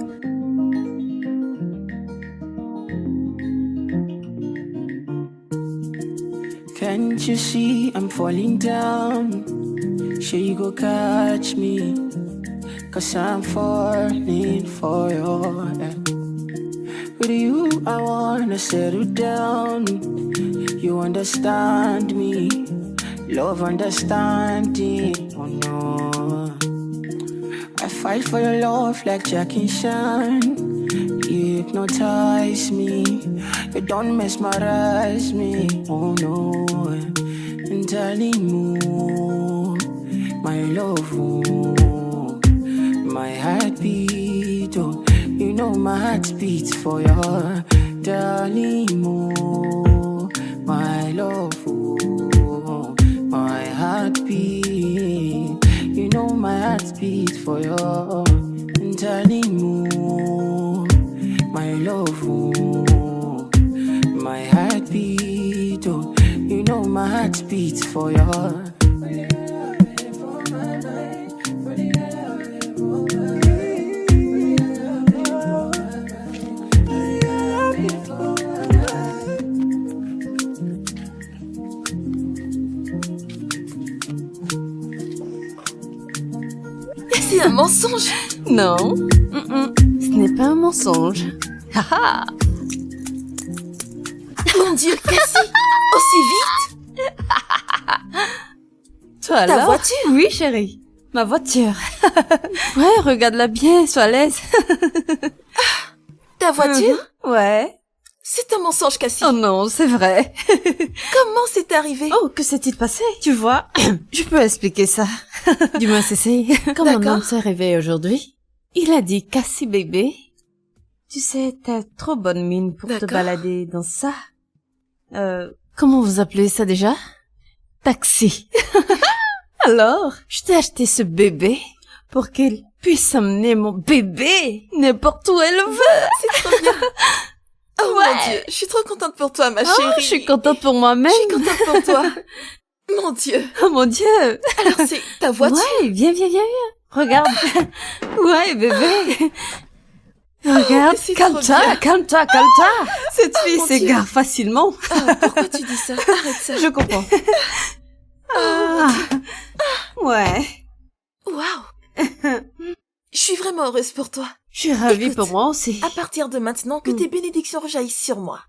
Can't you see I'm falling down? Sure you go catch me, 'cause I'm falling for your head. With you I wanna settle down. You understand me, love understanding. Oh no, I fight for your love like Jack and Shan. You hypnotize me, you don't mesmerize me. Oh no, and darling, oh, my love, oh, my heartbeat, oh, you know my heart beats for your darling, oh, my love, oh, my heartbeat, you know my heart beats for your darling, oh, my love, oh, my heartbeat, oh, you know my heart beats for your. C'est un mensonge. Non, ce n'est pas un mensonge. Haha. Mon Dieu, Cassie, aussi vite? Toi alors? Ta voiture? Oui, chérie. Ma voiture. Ouais, regarde-la bien, sois à l'aise. Ta voiture? Ouais. C'est un mensonge, Cassie. Oh non, c'est vrai. Comment c'est arrivé? Oh, que s'est-il passé? Tu vois, je peux expliquer ça. Du moins, c'est quand mon homme s'est réveillé aujourd'hui, il a dit, Cassie bébé, tu sais, t'as trop bonne mine pour te balader dans ça. Comment vous appelez ça déjà? Taxi. Alors, je t'ai acheté ce bébé pour qu'il puisse amener mon bébé n'importe où elle veut. C'est trop bien. Oh mon Dieu, je suis trop contente pour toi, ma chérie. Je suis contente pour moi-même. Je suis contente pour toi. Mon Dieu. Oh mon Dieu. Alors c'est ta voiture? Ouais, viens. Regarde. Ouais, bébé. Regarde, calme-toi. Cette fille s'égare facilement. Pourquoi tu dis ça? Arrête ça. Je comprends. Ouais. Waouh. Je suis vraiment heureuse pour toi. Je suis ravie Écoute, pour moi aussi. À partir de maintenant, que tes bénédictions rejaillissent sur moi.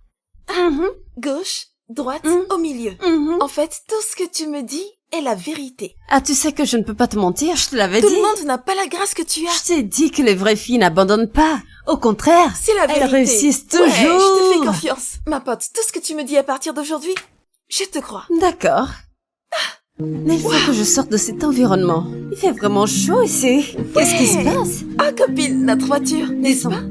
Gauche, droite, au milieu. En fait, tout ce que tu me dis est la vérité. Ah, tu sais que je ne peux pas te mentir, je te l'avais dit. Tout le monde n'a pas la grâce que tu as. Je t'ai dit que les vraies filles n'abandonnent pas. Au contraire, C'est la vérité. elles réussissent toujours. Ouais, je te fais confiance. Ma pote, tout ce que tu me dis à partir d'aujourd'hui, je te crois. D'accord. Mais il faut que je sorte de cet environnement. Il fait vraiment chaud ici. Qu'est-ce qui se passe? Ah, copine, notre voiture, n'est-ce pas?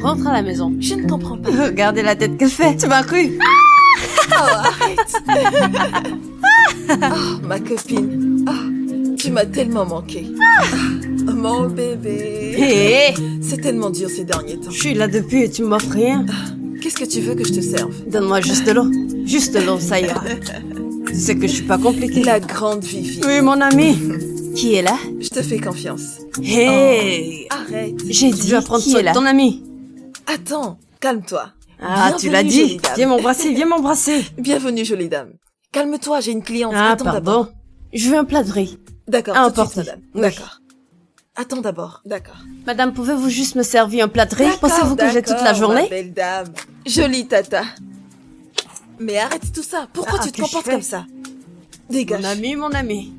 Rentre à la maison. Je ne comprends pas. Regardez la tête qu'elle fait. Tu m'as cru? Oh, arrête. Oh, ma copine. Oh, tu m'as tellement manqué. Oh, mon bébé. Hé, C'est tellement dur ces derniers temps. je suis là depuis et tu m'offres rien. Qu'est-ce que tu veux que je te serve? Donne-moi juste de l'eau. Juste de l'eau, ça ira. Tu sais que je suis pas compliquée. La grande Vivi. Oui, mon ami. Qui est là? Je te fais confiance. Hé, Arrête. j'ai dit de prendre soin de ton ami. Attends, calme-toi. Ah, tu l'as Bienvenue, dit. jolie dame. Viens m'embrasser. Bienvenue, jolie dame. Calme-toi, j'ai une cliente. Ah, Attends d'abord. pardon. Je veux un plat de riz. D'accord, Un tout de suite, porté. madame. Oui. D'accord. Attends d'abord. D'accord. Madame, pouvez-vous juste me servir un plat de riz? D'accord, Pensez-vous que j'ai toute la d'accord, journée? ma belle dame. Jolie tata. Mais arrête tout ça. Pourquoi Ah, tu te que comportes je fais comme ça? Dégage. Mon ami.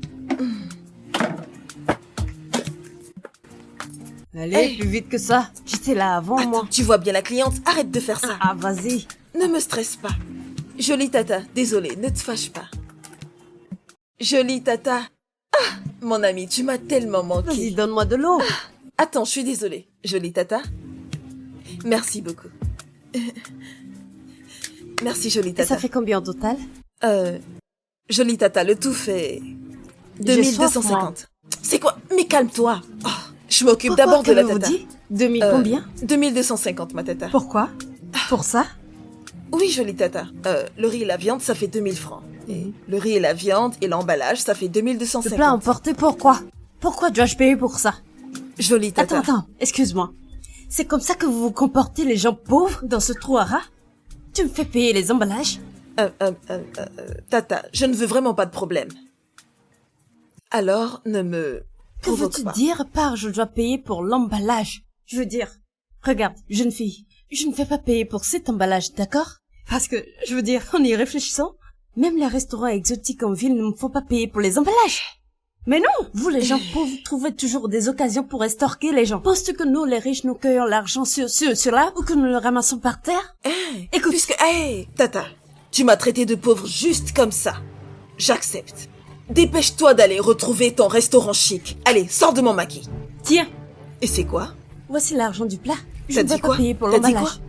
Allez, Hey. plus vite que ça. J'étais là avant, moi. Attends, tu vois bien la cliente. Arrête de faire ça. Ah, vas-y. Ne me stresse pas. Jolie Tata, désolé, ne te fâche pas. Jolie Tata. Ah, mon ami, tu m'as tellement Vas-y, manqué. donne-moi de l'eau. Attends, je suis désolée. Jolie Tata. Merci beaucoup. Merci, Jolie Et Tata. ça fait combien en total? Jolie Tata, le tout fait... J'ai soif, 2250. C'est quoi? Mais calme-toi. Oh, je m'occupe Pourquoi, d'abord de la qu'avez-vous Tata. dit 2000 combien? 2250, ma Tata. Pourquoi? Pour ça? Oui, Jolie Tata. Le riz et la viande, ça fait 2000 francs. Et le riz et la viande et l'emballage, ça fait Le 2250. plat emporté, pourquoi? Pourquoi dois-je payer pour ça? Jolie Tata. Attends, excuse-moi. C'est comme ça que vous vous comportez les gens pauvres dans ce trou à rats? Tu me fais payer les emballages? Tata, je ne veux vraiment pas de problème. Alors, ne me Que provoque veux-tu pas. dire par je dois payer pour l'emballage? Je veux dire, regarde, jeune fille, je ne fais pas payer pour cet emballage, d'accord? Parce que, je veux dire, en y réfléchissant, même les restaurants exotiques en ville ne me font pas payer pour les emballages. Mais non, vous les gens pauvres trouvez toujours des occasions pour estorquer les gens. Penses-tu que nous, les riches, nous cueillons l'argent sur là ou que nous le ramassons par terre? Écoute. Tata, tu m'as traité de pauvre juste comme ça. J'accepte. Dépêche-toi d'aller retrouver ton restaurant chic. Allez, sors de mon maquis. Tiens, Et c'est quoi? voici l'argent du plat. Je T'as ne dit vais pas quoi? payer pour T'as dit l'emballage.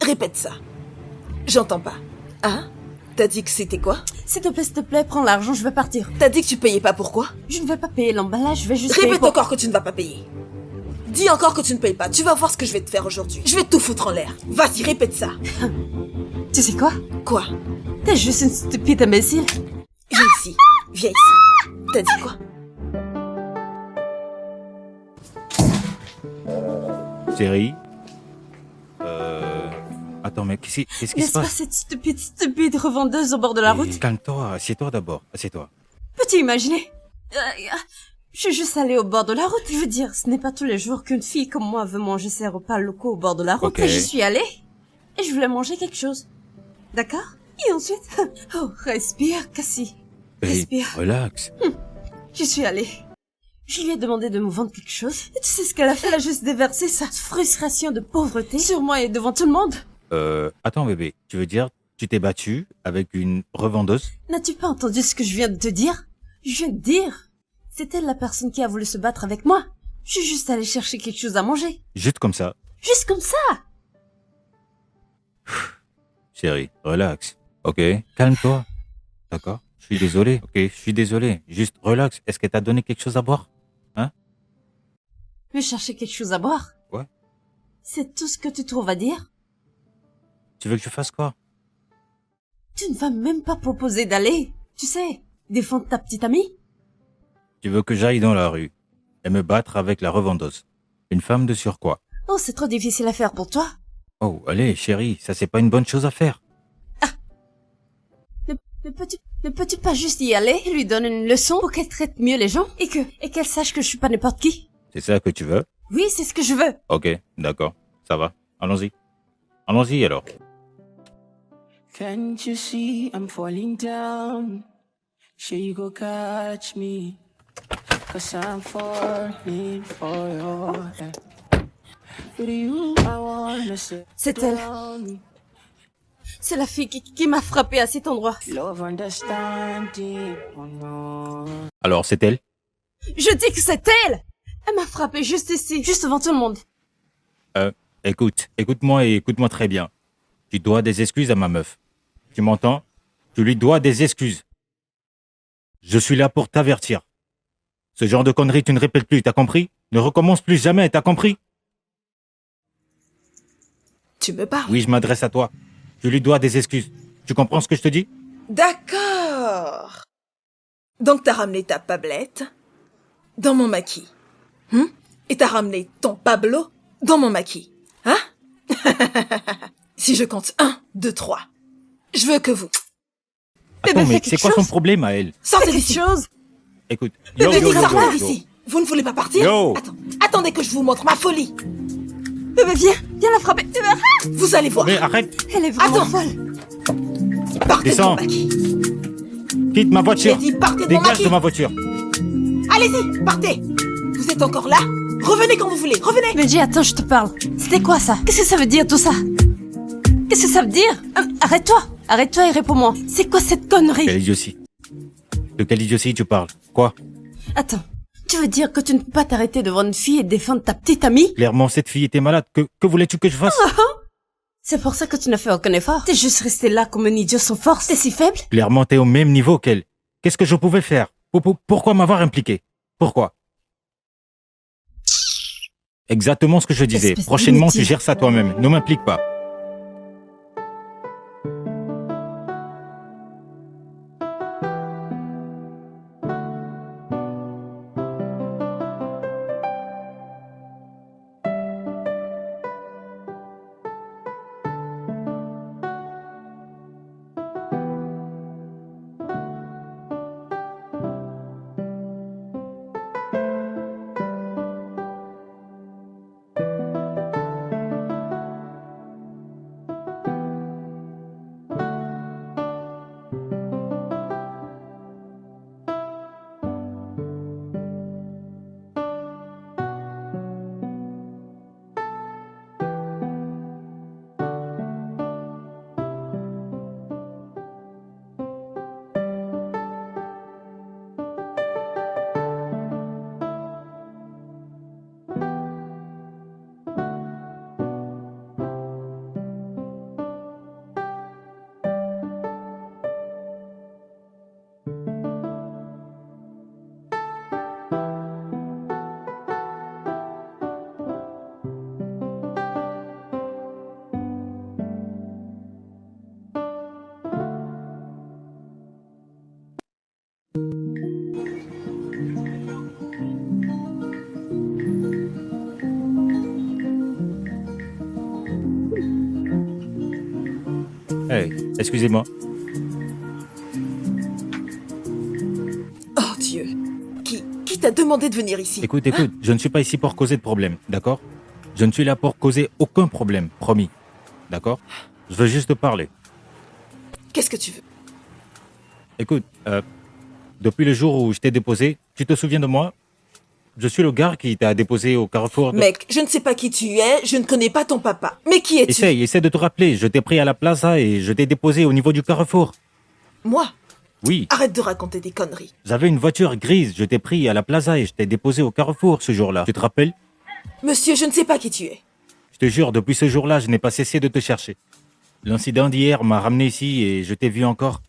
Répète ça. J'entends pas. Hein? T'as dit que c'était quoi? S'il te plaît, prends l'argent, je vais partir. T'as dit que tu payais pas pourquoi? Je ne vais pas payer l'emballage, je vais juste payer Répète pour... encore que tu ne vas pas payer. Dis encore que tu ne payes pas. Tu vas voir ce que je vais te faire aujourd'hui. Je vais tout foutre en l'air. Vas-y, répète ça. Tu sais quoi? Quoi? T'es juste une stupide imbécile. Viens ici. Viens ici. T'as dit quoi? Chérie. Attends, mais qu'est-ce qui se N'est-ce pas passe? cette stupide revendeuse au bord de la route? Calme-toi, assieds-toi d'abord, assieds-toi. Peux-tu imaginer? Je suis juste allée au bord de la route. Je veux dire, ce n'est pas tous les jours qu'une fille comme moi veut manger ses repas locaux au bord de la route. Ok. Et j'y suis allée. Et je voulais manger quelque chose. D'accord? Et ensuite... Oh, respire, Cassie. Respire. Relax. J'y suis allée. Je lui ai demandé de me vendre quelque chose. Et tu sais ce qu'elle a fait? Elle a juste déversé sa frustration de pauvreté sur moi et devant tout le monde. Attends bébé, tu veux dire, tu t'es battu avec une revendeuse? N'as-tu pas entendu ce que je viens de te dire? Je viens de dire. C'est elle la personne qui a voulu se battre avec moi. Je suis juste allée chercher quelque chose à manger. Juste comme ça. Juste comme ça. Chérie, relax. Ok, calme-toi. D'accord? Je suis désolé. Ok, je suis désolé. Juste relax. Est-ce qu'elle t'a donné quelque chose à boire? Hein? Je vais chercher quelque chose à boire. Ouais. C'est tout ce que tu trouves à dire? Tu veux que je fasse quoi? Tu ne vas même pas proposer d'aller, tu sais, défendre ta petite amie? Tu veux que j'aille dans la rue et me battre avec la revendeuse? Une femme de surcroît. Oh, c'est trop difficile à faire pour toi. Oh, allez, chérie, ça c'est pas une bonne chose à faire. Ne peux-tu pas juste y aller et lui donner une leçon pour qu'elle traite mieux les gens et qu'elle sache que je suis pas n'importe qui? C'est ça que tu veux? Oui, c'est ce que je veux. Ok, d'accord, ça va. Allons-y. Allons-y alors. Can't you see I'm falling down? Sure you go catch me, 'cause I'm falling for you. With you, I wanna sit C'est elle. down. C'est la fille qui m'a frappé à cet endroit. Love understanding, oh no. Alors, c'est elle? Je dis que c'est elle! Elle m'a frappé juste ici, juste devant tout le monde. Écoute-moi et écoute-moi très bien. Tu dois des excuses à ma meuf. Tu m'entends? Tu lui dois des excuses. Je suis là pour t'avertir. Ce genre de conneries, tu ne répètes plus, t'as compris? Ne recommence plus jamais, t'as compris? Tu me parles? Oui, je m'adresse à toi. Tu lui dois des excuses. Tu comprends ce que je te dis? D'accord. Donc t'as ramené ta Pablette dans mon maquis. Et t'as ramené ton Pablo dans mon maquis. Hein? Si je compte 1, 2, 3. Je veux que vous... Attends, fais mais quelque c'est quoi son chose. problème à elle? Sortez Quelque d'ici. chose. Écoute, Bébé, yo. sortez d'ici. Vous ne voulez pas partir? Yo. Attendez que je vous montre ma folie. Bébé, viens la frapper. Tu verras. Vous allez voir. Mais arrête, Elle est vraiment Attends. folle. Partez de Descends. mon maquis. quitte ma J'ai voiture. dit partez de mon Dégage maquis. de ma voiture. Allez-y, partez. Vous êtes encore là? Revenez quand vous voulez, revenez. Mais dis, attends, je te parle. C'était quoi ça? Qu'est-ce que ça veut dire tout ça? Qu'est-ce que ça veut dire? Arrête-toi. Arrête-toi et réponds-moi. C'est quoi cette connerie? Quelle idiotie. De quelle idiotie tu parles? Quoi? Attends. Tu veux dire que tu ne peux pas t'arrêter devant une fille et défendre ta petite amie? Clairement, cette fille était malade. Que voulais-tu que je fasse? C'est pour ça que tu n'as fait aucun effort. T'es juste resté là comme un idiot sans force. T'es si faible? Clairement, t'es au même niveau qu'elle. Qu'est-ce que je pouvais faire? Pourquoi m'avoir impliqué? Pourquoi? Exactement ce que je disais. Espèce Prochainement, tu d'inutile. gères ça toi-même. Ne m'implique pas. Hey, excusez-moi. Oh Dieu. Qui t'a demandé de venir ici? Écoute, je ne suis pas ici pour causer de problème, d'accord? Je ne suis là pour causer aucun problème, promis. D'accord? Je veux juste te parler. Qu'est-ce que tu veux? Écoute, depuis le jour où je t'ai déposé, tu te souviens de moi? Je suis le gars qui t'a déposé au carrefour de... Mec, je ne sais pas qui tu es, je ne connais pas ton papa. Mais qui es-tu? Essaie de te rappeler. Je t'ai pris à la plaza et je t'ai déposé au niveau du carrefour. Moi? Oui, Arrête de raconter des conneries. j'avais une voiture grise. Je t'ai pris à la plaza et je t'ai déposé au carrefour ce jour-là. Tu te rappelles? Monsieur, je ne sais pas qui tu es. Je te jure, depuis ce jour-là, je n'ai pas cessé de te chercher. L'incident d'hier m'a ramené ici et je t'ai vu encore.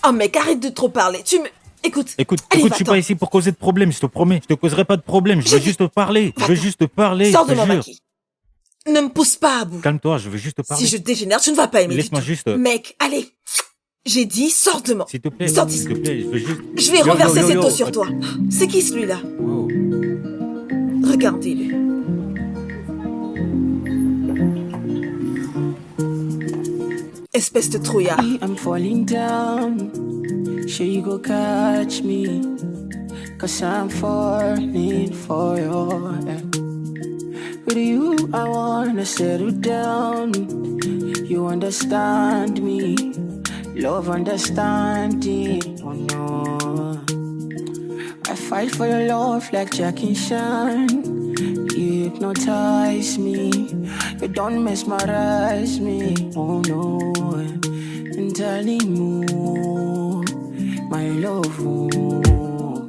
Oh mec, arrête de trop parler. Tu me... Écoute, Écoute, allez, je suis va-t'en. pas ici pour causer de problème, je te promets. Je te causerai pas de problème, je veux juste te parler. Je veux Va-t'en. juste te parler, Sors je de te mon jure. maquis. Ne me pousse pas à bout. Calme-toi, je veux juste te parler. Si je dégénère, tu ne vas pas aimer du Laisse-moi tout. juste... Mec, allez. J'ai dit, sors de moi. S'il te plaît, Sors s'il d'ici. te plaît, je veux juste... Je vais Yo, yo, renverser yo, cette yo. eau sur toi. C'est qui celui-là? Wow. Regardez-le. Espèce de trouillard. I'm falling down. Sure you go catch me. Cause I'm falling for you. With you, I wanna settle down. You understand me. Love understanding. Oh no. I fight for your love like Jackie Chan. You hypnotize me. You don't mesmerize me. Oh no. And darling, move. My love, oh.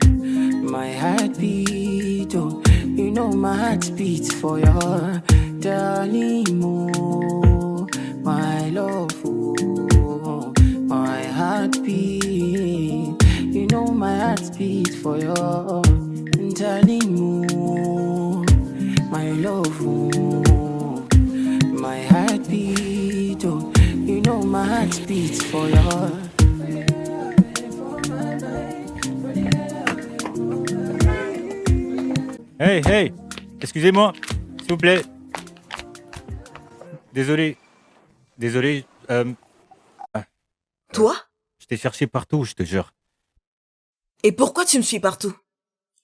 My heartbeat, oh. You know my heart beats for your darling, oh. My love, oh. My heartbeat. You know my heart beats for your darling, oh. My love, oh. My heartbeat, oh. You know my heart beats for your. Hey, hey, excusez-moi, s'il vous plaît. Désolé, Toi? je t'ai cherché partout, je te jure. Et pourquoi tu me suis partout?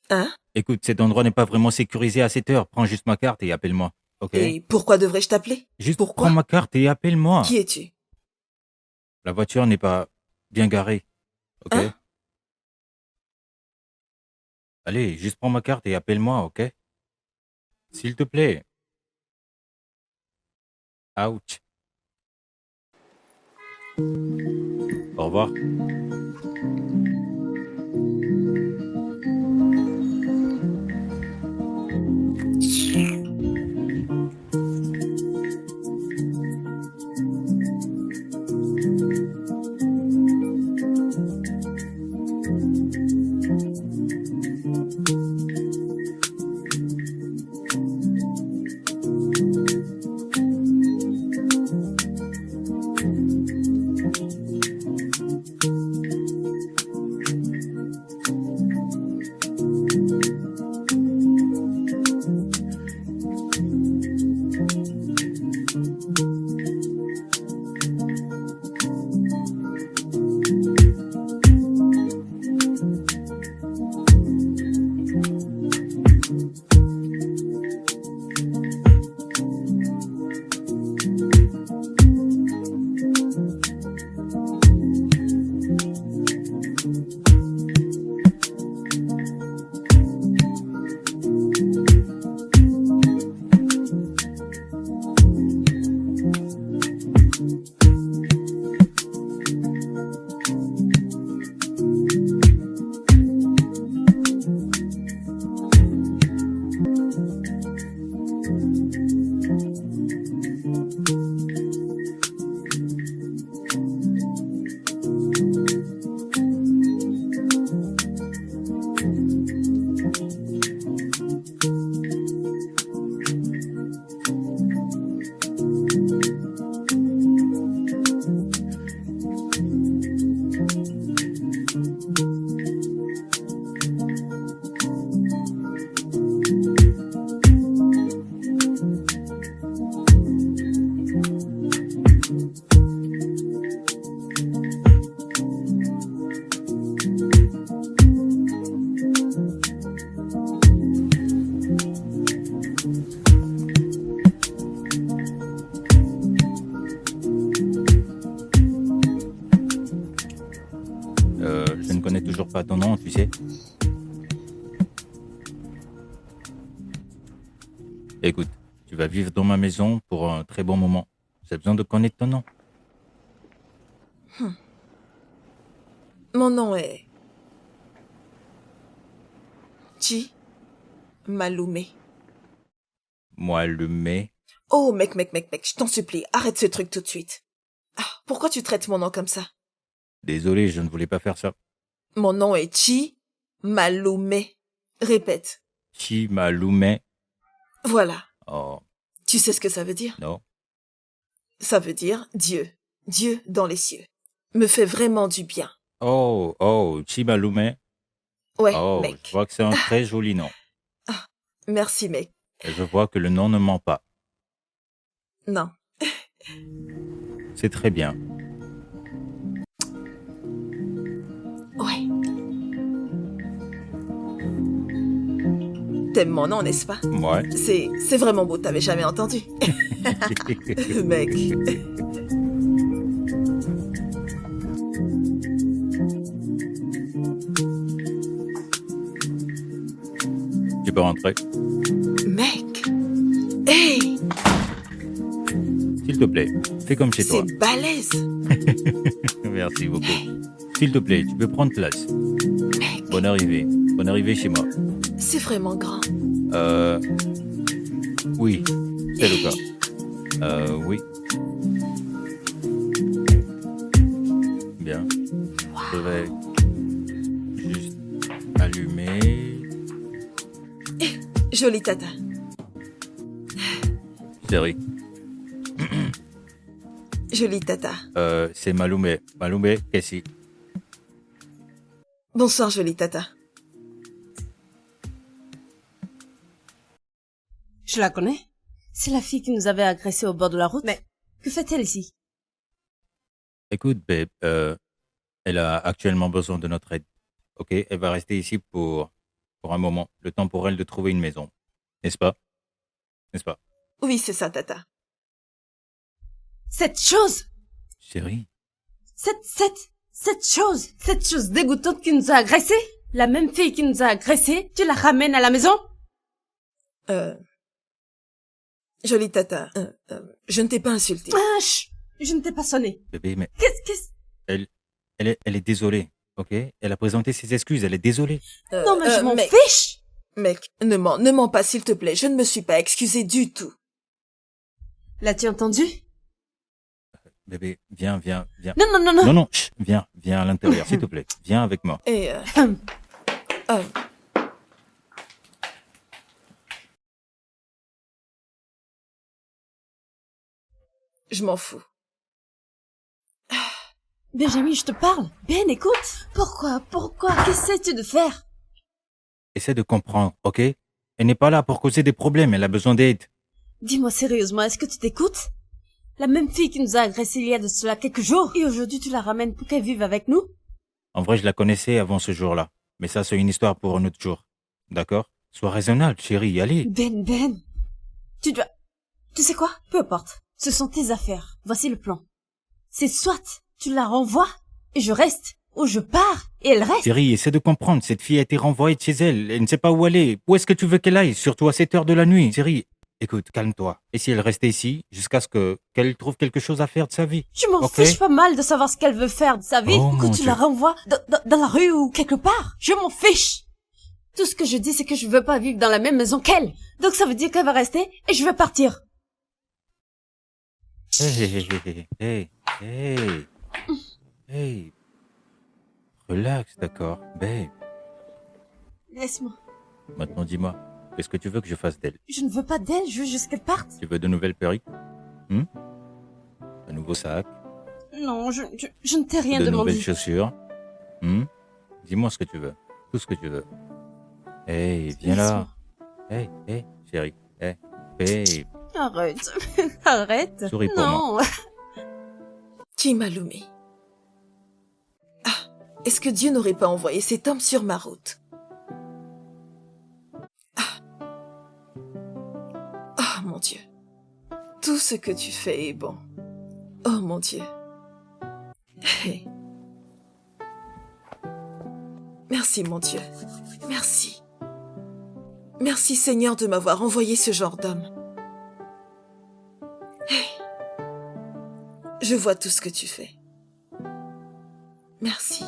Hein? Écoute, cet endroit n'est pas vraiment sécurisé à cette heure. Prends juste ma carte et appelle-moi, ok? Et pourquoi devrais-je t'appeler? Juste pourquoi? prends ma carte et appelle-moi. Qui es-tu? La voiture n'est pas bien garée, ok? Hein? Allez, juste prends ma carte et appelle-moi, ok? S'il te plaît. Ouch. Au revoir. Je ne connais toujours pas ton nom, tu sais. Écoute, tu vas vivre dans ma maison pour un très bon moment. J'ai besoin de connaître ton nom. Mon nom est... Chi Malume. Moi, le mets. Oh, mec, je t'en supplie, arrête ce truc tout de suite. Ah, pourquoi tu traites mon nom comme ça? Désolé, je ne voulais pas faire ça. Mon nom est Chi Malume. Répète. Chimalume. Voilà. Oh, Tu sais ce que ça veut dire? non. Ça veut dire Dieu. Dieu dans les cieux. Me fait vraiment du bien. Oh, Chimalume. Ouais, Oh, mec. je vois que c'est un très joli nom. Merci, mec. Et je vois que le nom ne ment pas. Non. C'est très bien. Ouais. T'aimes mon nom, n'est-ce pas? Ouais. C'est vraiment beau, t'avais jamais entendu. Mec. Tu peux rentrer. Mec. Hey, S'il te plaît, fais comme chez toi. c'est balèze. Merci beaucoup. S'il te plaît, tu peux prendre place. Mec, Bonne arrivée. Bonne arrivée chez moi. c'est vraiment grand. Oui, c'est le cas. Oui. Bien. Je vais juste allumer. Jolie tata. Chérie, Jolie tata. c'est Malume. Malume, qu'est-ce que Bonsoir, jolie tata. Je la connais. C'est la fille qui nous avait agressés au bord de la route. Mais que fait-elle ici? Écoute, babe, elle a actuellement besoin de notre aide. Ok, elle va rester ici pour un moment, le temps pour elle de trouver une maison. N'est-ce pas? N'est-ce pas? Oui, c'est ça, tata. Cette chose! Chérie, Cette chose dégoûtante qui nous a agressés? La même fille qui nous a agressés, tu la ramènes à la maison? Jolie tata, je ne t'ai pas insulté. Ah, chut! Je ne t'ai pas sonné. Bébé, mais Qu'est-ce... elle est désolée, ok? Elle a présenté ses excuses, elle est désolée. Non, mais je m'en mec, fiche. Mec, ne mens pas s'il te plaît, je ne me suis pas excusée du tout. L'as-tu entendu? Bébé, viens. Non, non, non, non. Non, chut, viens à l'intérieur, s'il te plaît. Viens avec moi. Et je m'en fous. Benjamin, je te parle. Ben, écoute. Pourquoi? Qu'essaies-tu de faire? Essaie de comprendre, ok? Elle n'est pas là pour causer des problèmes, elle a besoin d'aide. Dis-moi sérieusement, est-ce que tu t'écoutes? La même fille qui nous a agressés il y a de cela quelques jours, et aujourd'hui tu la ramènes pour qu'elle vive avec nous? En vrai, je la connaissais avant ce jour-là. Mais ça, c'est une histoire pour un autre jour. D'accord? Sois raisonnable, chérie, allez. Ben. Tu sais quoi? Peu importe. Ce sont tes affaires. Voici le plan. C'est soit tu la renvoies, et je reste, ou je pars, et elle reste. Chérie, essaie de comprendre. Cette fille a été renvoyée de chez elle. Elle ne sait pas où aller. Où est-ce que tu veux qu'elle aille? Surtout à 7 heures de la nuit. Chérie, écoute, calme-toi. Et si elle restait ici, jusqu'à ce qu'elle trouve quelque chose à faire de sa vie? Je m'en Ok. fiche pas mal de savoir ce qu'elle veut faire de sa vie, Oh, ou que mon tu Dieu. la renvoies dans la rue ou quelque part. Je m'en fiche. Tout ce que je dis, c'est que je veux pas vivre dans la même maison qu'elle. Donc ça veut dire qu'elle va rester, et je vais partir. Hey. Relax, d'accord. Babe, Laisse-moi. maintenant dis-moi, qu'est-ce que tu veux que je fasse d'elle? Je ne veux pas d'elle, je veux juste qu'elle parte. Tu veux de nouvelles perruques? Un nouveau sac? Non, je ne t'ai rien De demandé. nouvelles chaussures? Dis-moi ce que tu veux. Tout ce que tu veux. Hey, viens là. Hey, chérie. Hey, babe. Arrête. Arrête. Souris pour non. Kimaloumi. Est-ce que Dieu n'aurait pas envoyé cet homme sur ma route? Ah, mon Dieu. Tout ce que tu fais est bon. Oh, mon Dieu. Hey. Merci, mon Dieu. Merci. Merci, Seigneur, de m'avoir envoyé ce genre d'homme. Hey. Je vois tout ce que tu fais. Merci.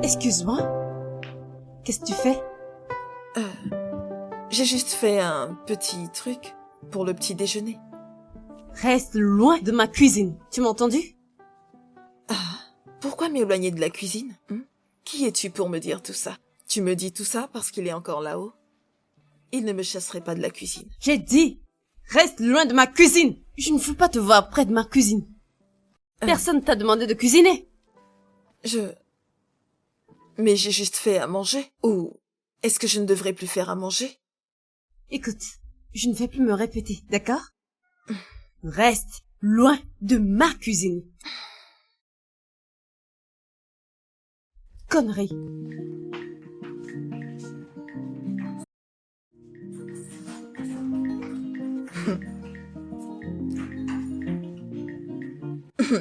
Excuse-moi. Qu'est-ce que tu fais? J'ai juste fait un petit truc pour le petit déjeuner. Reste loin de ma cuisine. Tu m'as entendu? Pourquoi m'éloigner de la cuisine? Qui es-tu pour me dire tout ça? Tu me dis tout ça parce qu'il est encore là-haut? Il ne me chasserait pas de la cuisine. J'ai dit, reste loin de ma cuisine. Je ne veux pas te voir près de ma cuisine. Personne t'a demandé de cuisiner. Mais j'ai juste fait à manger. Ou est-ce que je ne devrais plus faire à manger? Écoute, je ne vais plus me répéter, d'accord? Reste loin de ma cuisine. Connerie.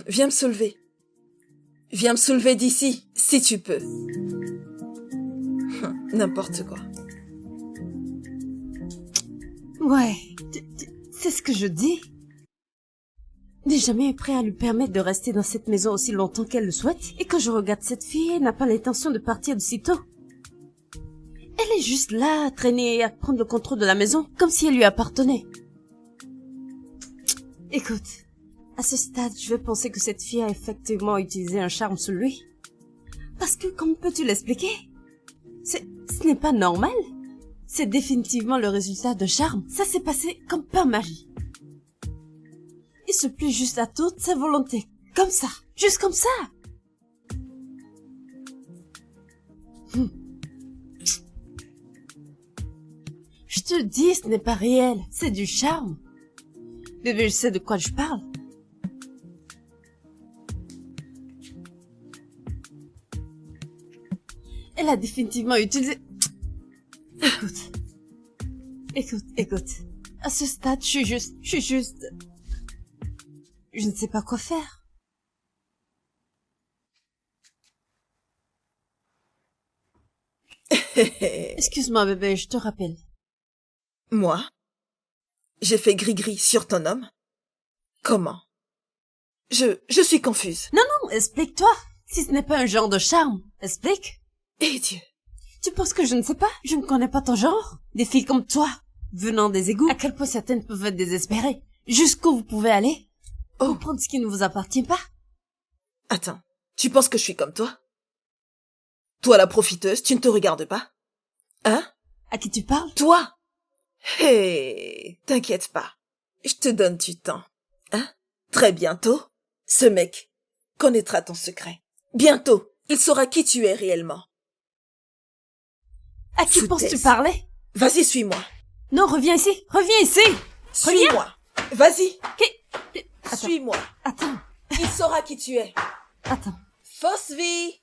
Viens me soulever. Viens me soulever d'ici, si tu peux. N'importe quoi. Ouais, c'est ce que je dis. Benjamin est prêt à lui permettre de rester dans cette maison aussi longtemps qu'elle le souhaite. Et quand je regarde cette fille, elle n'a pas l'intention de partir de sitôt. Elle est juste là, à traîner et à prendre le contrôle de la maison, comme si elle lui appartenait. Écoute, à ce stade, je vais penser que cette fille a effectivement utilisé un charme sur lui. Parce que, comment peux-tu l'expliquer? Ce n'est pas normal. C'est définitivement le résultat d'un charme. Ça s'est passé comme par magie. Il se plie juste à toute sa volonté. Comme ça. Juste comme ça. Je te le dis, ce n'est pas réel. C'est du charme. Bébé, je sais de quoi je parle. Elle a définitivement utilisé... Écoute. À ce stade, je suis juste... Je ne sais pas quoi faire. Excuse-moi, bébé, je te rappelle. Moi? J'ai fait gris-gris sur ton homme? Comment? Je suis confuse. Non, explique-toi. Si ce n'est pas un genre de charme, explique. Eh Dieu! Tu penses que je ne sais pas? Je ne connais pas ton genre. Des filles comme toi, venant des égouts, à quel point certaines peuvent être désespérées. Jusqu'où vous pouvez aller? Oh. Pour prendre ce qui ne vous appartient pas. Attends, tu penses que je suis comme toi? Toi la profiteuse, tu ne te regardes pas? Hein? À qui tu parles? Toi! Hé, t'inquiète pas. Je te donne du temps. Hein? Très bientôt, ce mec connaîtra ton secret. Bientôt, il saura qui tu es réellement. À qui Foutaise. penses-tu parler? Vas-y, suis-moi. Non, reviens ici. Suis-moi. Vas-y. Attends. Suis-moi. Attends. Il saura qui tu es. Attends. Fausse vie.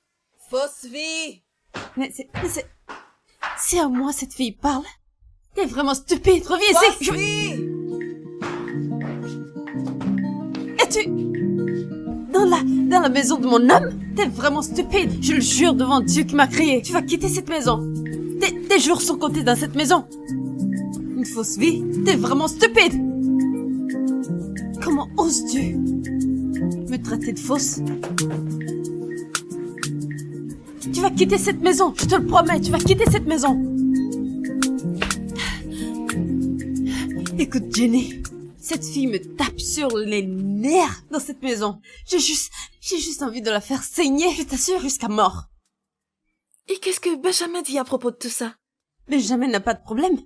Mais c'est à moi cette fille parle. T'es vraiment stupide. Reviens Fausse ici. vie. Es-tu dans la maison de mon homme? T'es vraiment stupide. Je le jure devant Dieu qui m'a créé. Tu vas quitter cette maison. Tes jours sont comptés dans cette maison. Une fausse vie? T'es vraiment stupide. Comment oses-tu me traiter de fausse? Tu vas quitter cette maison. Je te le promets. Tu vas quitter cette maison. Écoute, Jenny. Cette fille me tape sur les nerfs dans cette maison. J'ai juste envie de la faire saigner, je t'assure, jusqu'à mort. Et qu'est-ce que Benjamin dit à propos de tout ça? Benjamin n'a pas de problème.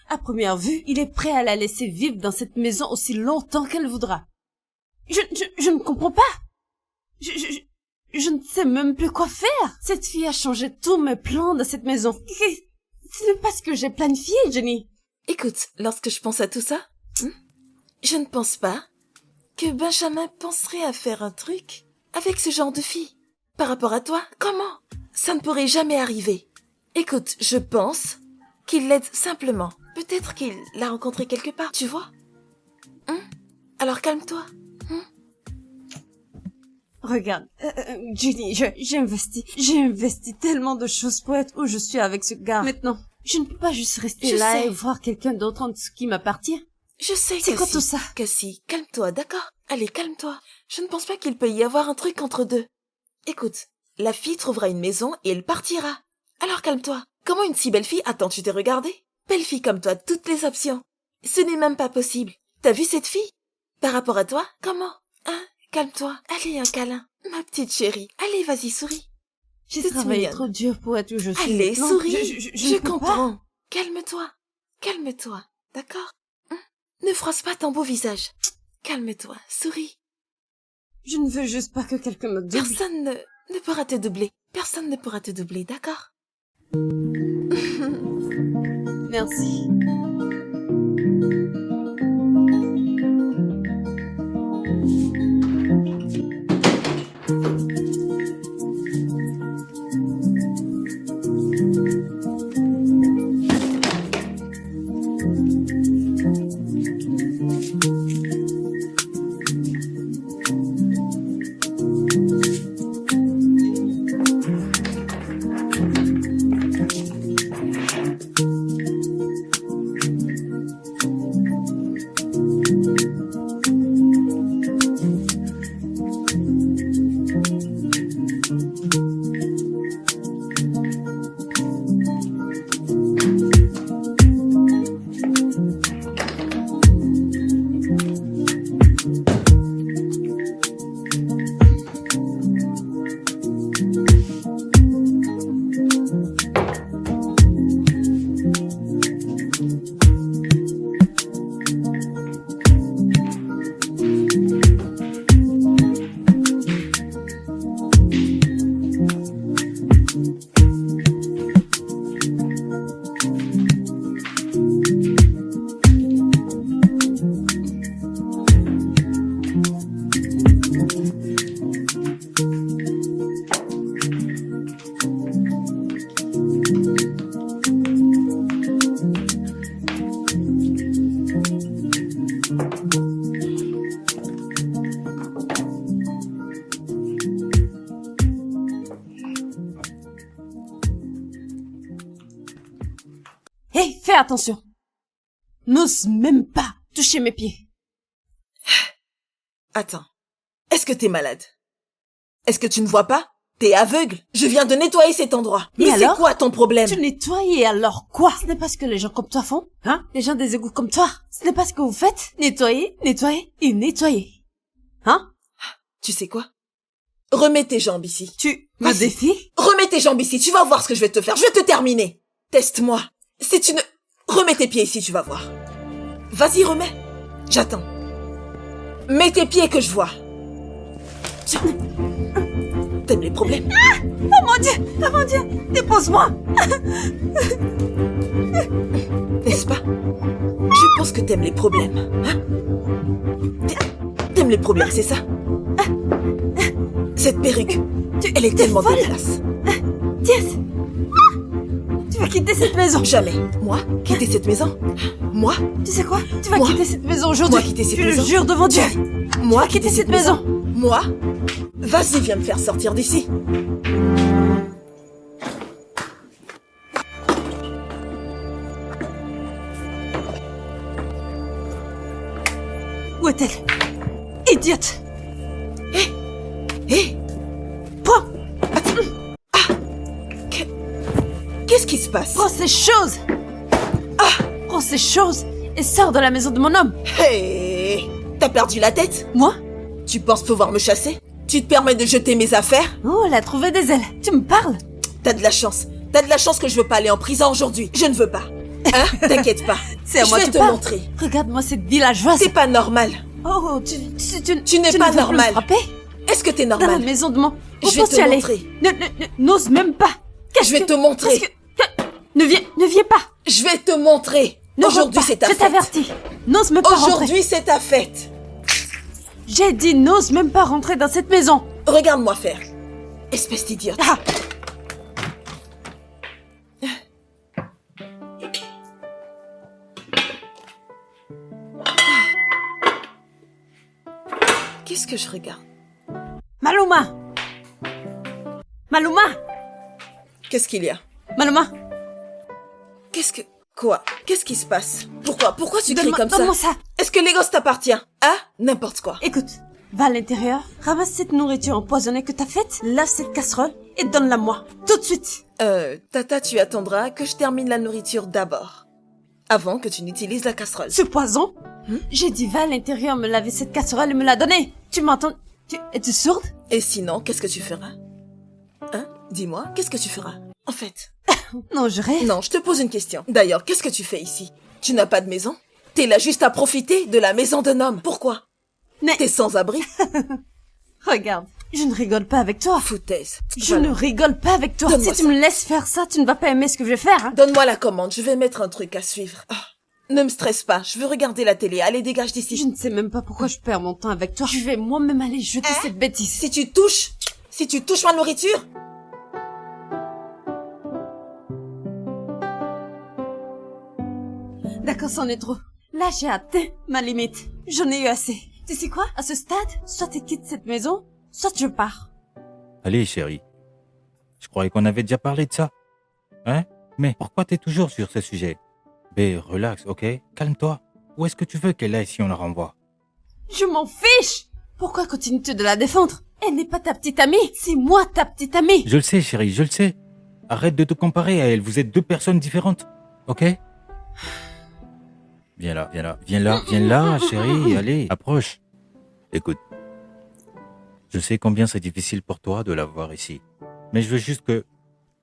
À première vue, il est prêt à la laisser vivre dans cette maison aussi longtemps qu'elle voudra. Je ne comprends pas. Je ne sais même plus quoi faire. Cette fille a changé tous mes plans dans cette maison. Ce n'est pas ce que j'ai planifié, Jenny. Écoute, lorsque je pense à tout ça, je ne pense pas que Benjamin penserait à faire un truc avec ce genre de fille. Par rapport à toi, comment? Ça ne pourrait jamais arriver. Écoute, je pense qu'il l'aide simplement. Peut-être qu'il l'a rencontré quelque part, tu vois? Alors calme-toi. Regarde, Jenny, j'ai investi tellement de choses pour être où je suis avec ce gars. Maintenant, je ne peux pas juste rester là et voir quelqu'un d'autre en dessous qui m'appartient. Je sais, C'est quoi tout ça? Cassie, calme-toi, d'accord? Allez, calme-toi. Je ne pense pas qu'il peut y avoir un truc entre deux. Écoute, la fille trouvera une maison et elle partira. Alors calme-toi. Comment une si belle fille... Attends, tu t'es regardée? Belle fille comme toi, toutes les options. Ce n'est même pas possible. T'as vu cette fille? Par rapport à toi, comment? Hein? Calme-toi. Allez, un câlin. Ma petite chérie. Allez, vas-y, souris. J'ai Toute travaillé mignonne. trop dur pour être où je suis. Allez, maintenant. souris. Je Je ne peux comprends. pas. Calme-toi. Calme-toi. D'accord? Ne froisse pas ton beau visage. Calme-toi. Souris. Je ne veux juste pas que quelqu'un me double. Personne ne pourra te doubler. Personne ne pourra te doubler, d'accord? Merci. attention. N'ose même pas toucher mes pieds. Attends. Est-ce que t'es malade? Est-ce que tu ne vois pas? T'es aveugle. Je viens de nettoyer cet endroit. Et Mais c'est alors? quoi ton problème? Tu nettoies et alors quoi? Ce n'est pas ce que les gens comme toi font, hein? Les gens des égouts comme toi. Ce n'est pas ce que vous faites. Nettoyer, nettoyer et nettoyer. Hein? Tu sais quoi? Remets tes jambes ici. Tu me Vas-y. défies? Remets tes jambes ici, tu vas voir ce que je vais te faire. Je vais te terminer. Teste-moi. Si tu ne... Remets tes pieds ici, tu vas voir. Vas-y, remets. J'attends. Mets tes pieds que je vois. T'aimes les problèmes? Oh mon Dieu! Oh mon Dieu! Dépose-moi! N'est-ce pas? Je pense que t'aimes les problèmes. Hein? T'aimes les problèmes, c'est ça? Cette perruque, elle est tellement folle. dégueulasse. Tiens! Tu vas quitter cette maison! Jamais. Moi, quitter cette maison? Moi? Tu sais quoi? Tu vas Moi. quitter cette maison aujourd'hui! Moi, quitter cette Je maison. le jure devant Dieu! Moi, Quitter cette maison! Moi? Vas-y, viens me faire sortir d'ici. Où est-elle? Idiote! Hé! Prends! Qu'est-ce qui se passe? Prends ces choses! Prends ces choses et sors de la maison de mon homme! Hé! T'as perdu la tête? Moi? Tu penses pouvoir me chasser? Tu te permets de jeter mes affaires? Oh, elle a trouvé des ailes! Tu me parles? T'as de la chance. T'as de la chance que je veux pas aller en prison aujourd'hui. Je ne veux pas. Hein? T'inquiète pas. C'est à moi Je que vais tu te parles. montrer. Regarde-moi cette villageoise! C'est pas normal. Oh, Tu n'es ne pas veux plus me normal. frapper? Est-ce que t'es Dans la normal? maison de mon... Où Je vais penses-tu te aller? montrer. N'ose même pas! Je vais te montrer. Ne viens pas! Je vais te montrer. Ne Aujourd'hui, rentre pas, c'est ta je fête. t'avertis! N'ose même pas rentrer! Aujourd'hui, c'est ta fête. J'ai dit n'ose même pas rentrer dans cette maison! Regarde-moi faire. Espèce d'idiote. Ah! Qu'est-ce que je regarde? Maluma! Maluma! Qu'est-ce qu'il y a? Maluma! Qu'est-ce que... Quoi? Qu'est-ce qui se passe? Pourquoi tu cries comme ça? Donne-moi ça! Est-ce que les gosses t'appartient? Hein? N'importe quoi. Écoute, va à l'intérieur, ramasse cette nourriture empoisonnée que t'as faite, lave cette casserole et donne-la moi. Tout de suite! Tata, tu attendras que je termine la nourriture d'abord. Avant que tu n'utilises la casserole. Ce poison? J'ai dit va à l'intérieur me laver cette casserole et me la donner! Tu m'entends? Es-tu sourde? Et sinon, qu'est-ce que tu feras? Hein? Dis-moi, qu'est-ce que tu feras? En fait... Non, je rêve. Non, je te pose une question. D'ailleurs, qu'est-ce que tu fais ici? Tu n'as pas de maison? T'es là juste à profiter de la maison d'un homme. Pourquoi? Mais T'es sans abri? regarde, je ne rigole pas avec toi. Foutaise. Je Voilà. ne rigole pas avec toi. Donne-moi Si tu me laisses faire ça, tu ne vas pas aimer ce que je vais faire. Hein? Donne-moi la commande, je vais mettre un truc à suivre. Ah, ne me stresse pas, je veux regarder la télé. Allez, dégage Je d'ici. ne sais même pas pourquoi je perds mon temps avec toi. Je vais moi-même aller jeter Hein? cette bêtise. Si tu touches ma nourriture, D'accord, c'en est trop. Là, j'ai atteint ma limite. J'en ai eu assez. Tu sais quoi? À ce stade, soit tu quittes cette maison, soit je pars. Allez, chérie. Je croyais qu'on avait déjà parlé de ça. Hein? Mais pourquoi t'es toujours sur ce sujet? B, relax, ok? Calme-toi. Où est-ce que tu veux qu'elle aille si on la renvoie? Je m'en fiche! Pourquoi continues-tu de la défendre? Elle n'est pas ta petite amie, c'est moi ta petite amie. Je le sais, chérie, je le sais. Arrête de te comparer à elle. Vous êtes deux personnes différentes. Ok? Viens là, viens là, viens là, viens là, chérie. Allez, approche. Écoute. Je sais combien c'est difficile pour toi de la voir ici. Mais je veux juste que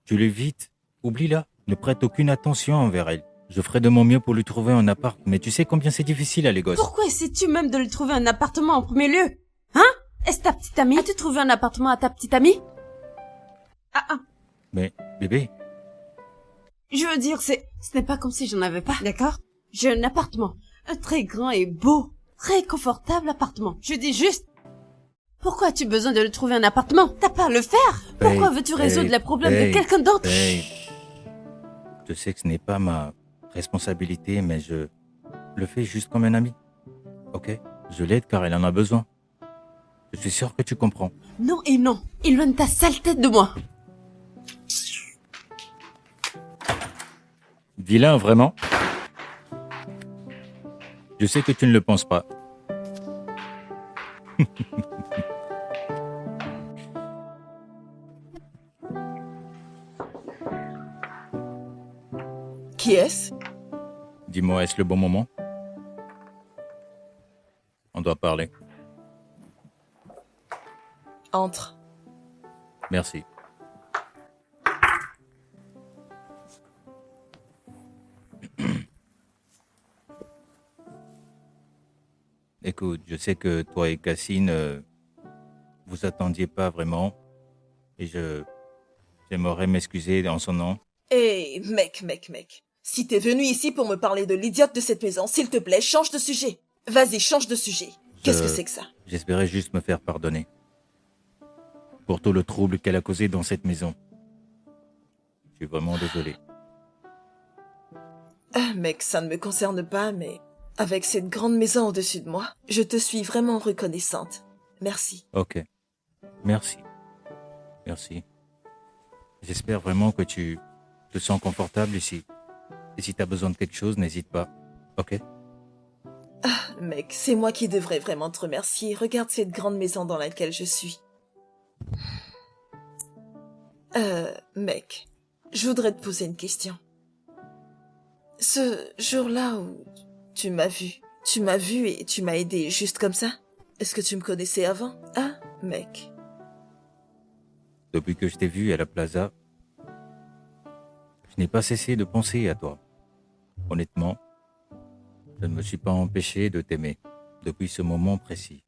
tu l'évites. Oublie-la. Ne prête aucune attention envers elle. Je ferai de mon mieux pour lui trouver un appart. Mais tu sais combien c'est difficile à les gosses. Pourquoi essaies-tu même de lui trouver un appartement en premier lieu? Hein? Est-ce ta petite amie? As-tu trouvé un appartement à ta petite amie? Ah, Mais, bébé, je veux dire, ce n'est pas comme si j'en avais pas, d'accord? J'ai un appartement. Un très grand et beau, très confortable appartement. Je dis juste, pourquoi as-tu besoin de lui trouver un appartement? T'as pas à le faire? Pourquoi veux-tu résoudre les problèmes de quelqu'un d'autre? babe. Je sais que ce n'est pas ma responsabilité, mais je le fais juste comme un ami. Ok? Je l'aide car elle en a besoin. Je suis sûr que tu comprends. Non et non. Éloigne ta sale tête de moi. Vilain, vraiment? Je sais que tu ne le penses pas. Qui est-ce? Dis-moi, est-ce le bon moment? On doit parler. Entre. Merci. Écoute, je sais que toi et Cassine, vous attendiez pas vraiment. Et j'aimerais m'excuser en son nom. Hé, mec. Si t'es venu ici pour me parler de l'idiote de cette maison, s'il te plaît, change de sujet. Vas-y, change de sujet. Qu'est-ce que c'est que ça? J'espérais juste me faire pardonner. Pour tout le trouble qu'elle a causé dans cette maison. Je suis vraiment désolé. Ah, mec, ça ne me concerne pas, mais avec cette grande maison au-dessus de moi, je te suis vraiment reconnaissante. Merci. Ok. Merci. Merci. J'espère vraiment que tu te sens confortable ici. Et si t'as besoin de quelque chose, n'hésite pas. Ok? Mec, c'est moi qui devrais vraiment te remercier. Regarde cette grande maison dans laquelle je suis. Mec, je voudrais te poser une question. Ce jour-là où tu m'as vu et tu m'as aidé juste comme ça? Est-ce que tu me connaissais avant? Ah, mec. Depuis que je t'ai vu à la plaza, je n'ai pas cessé de penser à toi. Honnêtement, je ne me suis pas empêché de t'aimer depuis ce moment précis.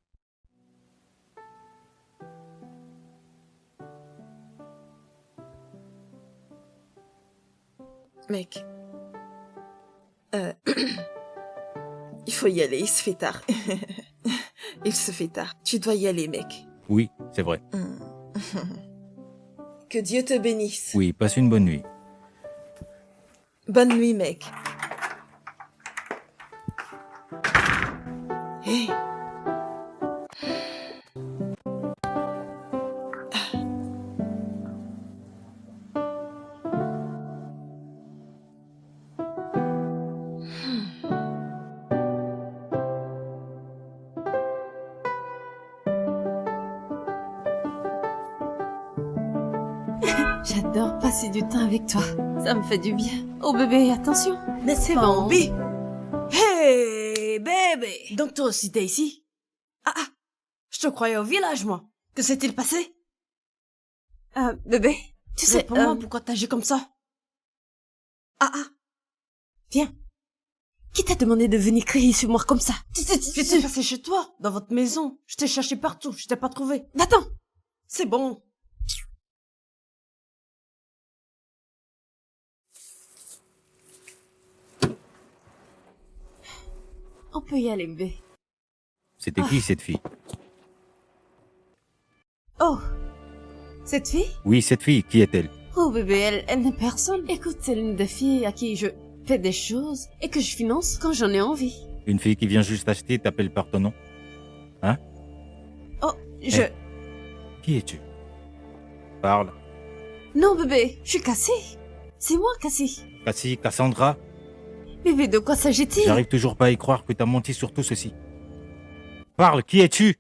Mec. Il faut y aller, il se fait tard. Il se fait tard. Tu dois y aller, mec. Oui, c'est vrai. Que Dieu te bénisse. Oui, passe une bonne nuit. Bonne nuit, mec. Hé. J'adore passer du temps avec toi. Ça me fait du bien. Oh bébé, attention. N'est-ce pas, Bon. Obi? Hey, bébé! Donc toi aussi t'es ici? Ah, je te croyais au village, moi. Que s'est-il passé? Bébé, Tu sais pour Mais, moi pourquoi t'agis comme ça? Ah, viens. Qui t'a demandé de venir crier sur moi comme ça? qu'est-ce qui s'est passé chez toi, dans votre maison? Je t'ai cherché partout, je t'ai pas trouvé. Va-t'en. C'est bon. On peut y aller, bébé. C'était qui cette fille? Oh. Cette fille? Oui, cette fille, qui est-elle? Oh bébé, elle n'est personne. Écoute, c'est l'une des filles à qui je fais des choses et que je finance quand j'en ai envie. Une fille qui vient juste acheter t'appelle par ton nom? Hein? Oh, je... Eh. Qui es-tu? Parle. Non bébé, je suis Cassie. C'est moi, Cassie. Cassie, Cassandra? Bébé, de quoi s'agit-il? J'arrive toujours pas à y croire que t'as menti sur tout ceci. Parle, qui es-tu?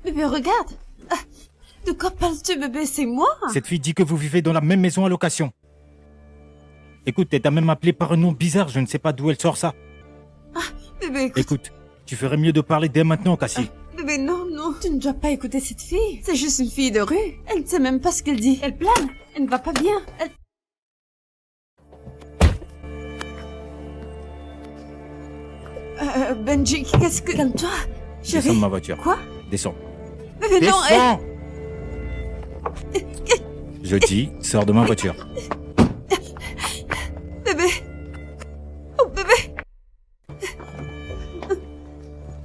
Bébé, regarde. Ah, de quoi parles-tu, bébé? C'est moi. Cette fille dit que vous vivez dans la même maison à location. Écoute, elle t'a même appelé par un nom bizarre, je ne sais pas d'où elle sort ça. Bébé, écoute. Écoute, tu ferais mieux de parler dès maintenant, Cassie. Bébé, non, non. Tu ne dois pas écouter cette fille. C'est juste une fille de rue. Elle ne sait même pas ce qu'elle dit. Elle plane. Elle ne va pas bien. Elle... Benji, qu'est-ce que... Calme-toi, Descends chérie. de ma voiture. Quoi? Descends. Bébé, non, elle... Descends! Je dis, sors de ma voiture. Bébé. Oh, bébé.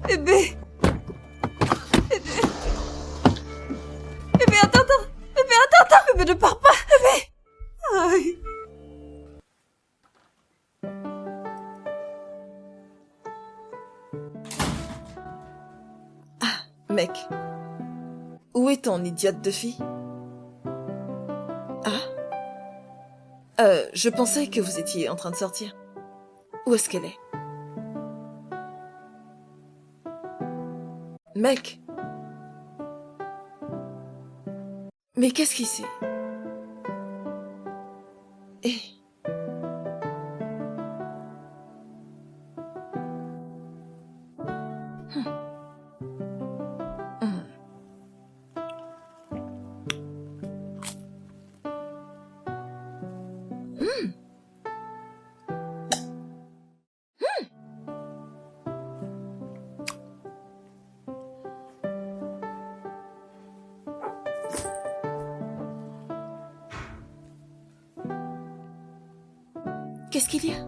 Bébé. Bébé, attends. Bébé, attends. Bébé, ne pars pas. Bébé. Aïe. Mec, où est ton idiote de fille? Je pensais que vous étiez en train de sortir. Où est-ce qu'elle est? Mec. Mais qu'est-ce qui c'est? Eh. Qu'est-ce qu'il y a?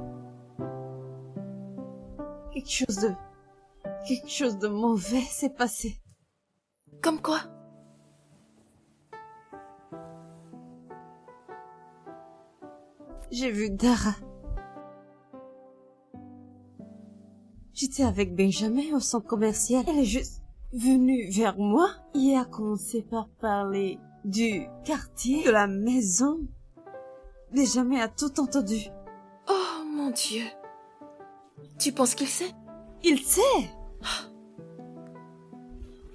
Quelque chose de mauvais s'est passé. Comme quoi? J'ai vu Dara. J'étais avec Benjamin au centre commercial. Elle est juste venue vers moi et a commencé par parler du quartier, de la maison. Benjamin a tout entendu. Oh mon Dieu. Tu penses qu'il sait? Il sait.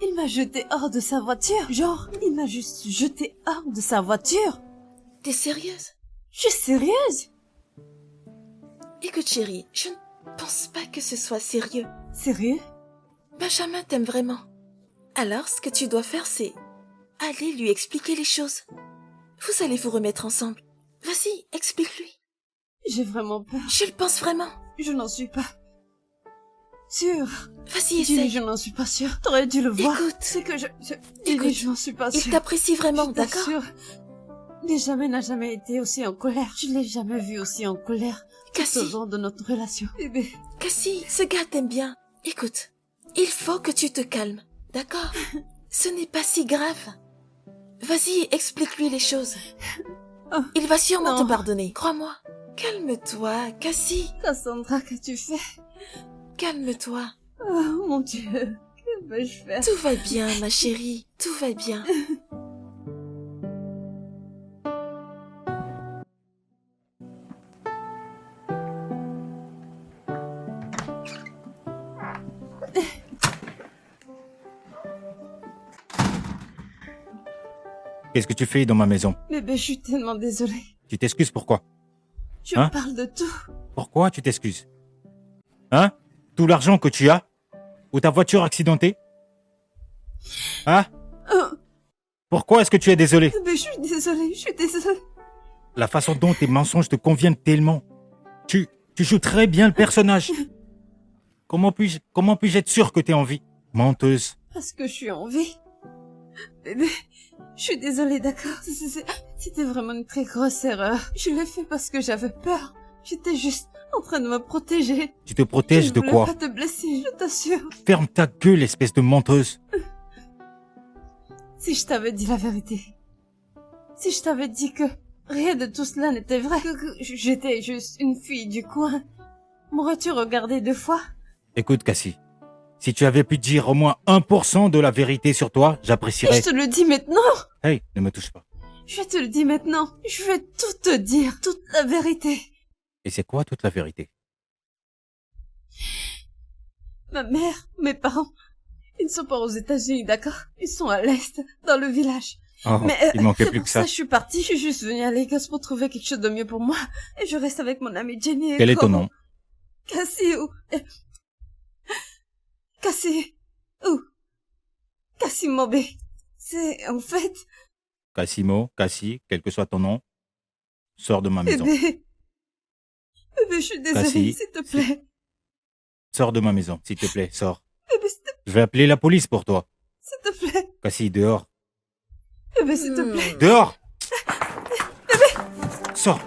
Il m'a jeté hors de sa voiture. Genre, il m'a juste jeté hors de sa voiture. T'es sérieuse? Je suis sérieuse. Écoute chérie, je ne pense pas que ce soit sérieux. Sérieux? Benjamin t'aime vraiment. Alors, ce que tu dois faire, c'est aller lui expliquer les choses. Vous allez vous remettre ensemble. Vas-y, explique-lui. J'ai vraiment peur. Je le pense vraiment. Je n'en suis pas sûre. Vas-y, Dis-lui, essaye. je n'en suis pas sûre. T'aurais dû le voir. Écoute. C'est que dis-lui, Écoute. je n'en suis pas Il sûre. t'apprécie vraiment, Je d'accord? t'assure. Benjamin n'a jamais été aussi en colère. Je l'ai jamais vu aussi en colère. Tout au Cassie, long de notre relation. Bébé. Cassie, ce gars t'aime bien. Écoute, il faut que tu te calmes, d'accord? Ce n'est pas si grave. Vas-y, explique-lui les choses. Oh, Il va sûrement non. te pardonner, crois-moi. Calme-toi, Cassie. Cassandra, qu'as-tu fait? Calme-toi. Oh mon Dieu. Que vais-je faire? Tout va bien, ma chérie. Tout va bien. Qu'est-ce que tu fais dans ma maison? Bébé, je suis tellement désolée. Tu t'excuses pourquoi? Je Hein? parle de tout. Pourquoi tu t'excuses? Hein? Tout l'argent que tu as? Ou ta voiture accidentée? Hein? Oh, Pourquoi est-ce que tu es désolé? bébé, je suis désolée. La façon dont tes mensonges te conviennent tellement. Tu joues très bien le personnage. Comment puis-je être sûr que t'es en vie? Menteuse. Parce que je suis en vie. Bébé, je suis désolée, d'accord? C'était vraiment une très grosse erreur. Je l'ai fait parce que j'avais peur. J'étais juste en train de me protéger. Tu te protèges de Je ne quoi? voulais pas te blesser, je t'assure. Ferme ta gueule, espèce de menteuse. Si je t'avais dit la vérité. Si je t'avais dit que rien de tout cela n'était vrai. Que j'étais juste une fille du coin. M'aurais-tu regardé 2 fois? Écoute, Cassie. Si tu avais pu dire au moins 1% de la vérité sur toi, Et j'apprécierais. je te le dis maintenant. Hey, ne me touche pas. Je te le dis maintenant. Je vais tout te dire. Toute la vérité. Et c'est quoi toute la vérité? Ma mère, mes parents, ils ne sont pas aux États-Unis, d'accord? Ils sont à l'Est, dans le village. Oh, Mais il manquait c'est plus pour que ça. Je suis partie, je suis juste venue à Lagos pour trouver quelque chose de mieux pour moi. Et je reste avec mon amie Jenny et Quel est ton Coro. nom? Cassie ou... Cassie... Ou... Cassie Mobé. C'est, en fait... Cassimo, Cassie, quel que soit ton nom, sors de ma maison. Bébé... Bébé, je suis désolée, Cassie, s'il te plaît. Sors de ma maison, s'il te plaît, sors. Bébé, Je vais appeler la police pour toi. s'il te plaît. Cassie, dehors. Bébé, s'il te plaît. Dehors! Sors!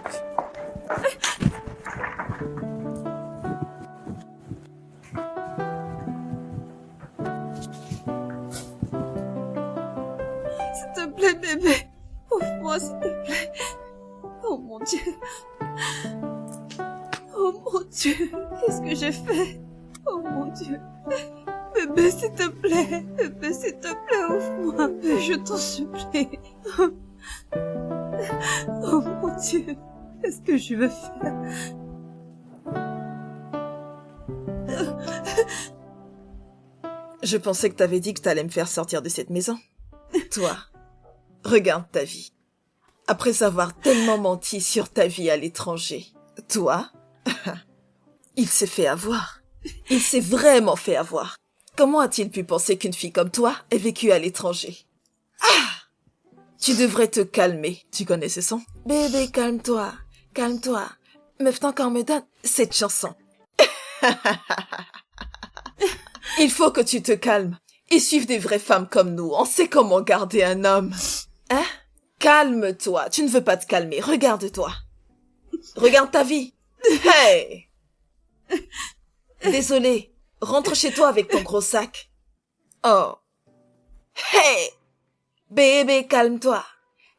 S'il te plaît, bébé. Ouvre-moi, s'il te plaît. Oh mon Dieu. Oh mon Dieu. Qu'est-ce que j'ai fait? Oh mon Dieu. Bébé, s'il te plaît. Bébé, s'il te plaît, ouvre-moi. Bébé, je t'en supplie. Oh mon Dieu. Qu'est-ce que je vais faire? Je pensais que t'avais dit que t'allais me faire sortir de cette maison. Toi, regarde ta vie. Après avoir tellement menti sur ta vie à l'étranger, toi, il s'est fait avoir. Il s'est vraiment fait avoir. Comment a-t-il pu penser qu'une fille comme toi ait vécu à l'étranger? Tu devrais te calmer. Tu connais ce son? Bébé, calme-toi. Calme-toi. Meuf, t'encore me donne cette chanson. Il faut que tu te calmes. Et suivre des vraies femmes comme nous. On sait comment garder un homme. Hein? Calme-toi. Tu ne veux pas te calmer. Regarde-toi. Regarde ta vie. Hey! Désolé. Rentre chez toi avec ton gros sac. Oh. Hey! Bébé, calme-toi.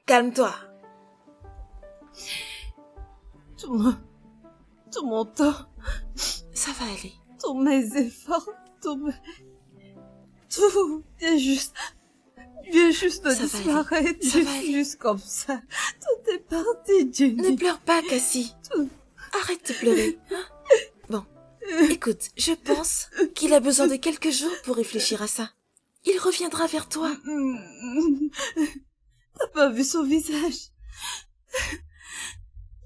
Calme-toi. Tout mon temps, Ça va aller. tous mes efforts, tout vient juste de Ça va disparaître, Ça va aller. juste comme ça. Tout est parti, Ne Jenny. pleure pas, Cassie. Arrête de pleurer. Hein? Bon. Écoute, je pense qu'il a besoin de quelques jours pour réfléchir à ça. Il reviendra vers toi. T'as pas vu son visage?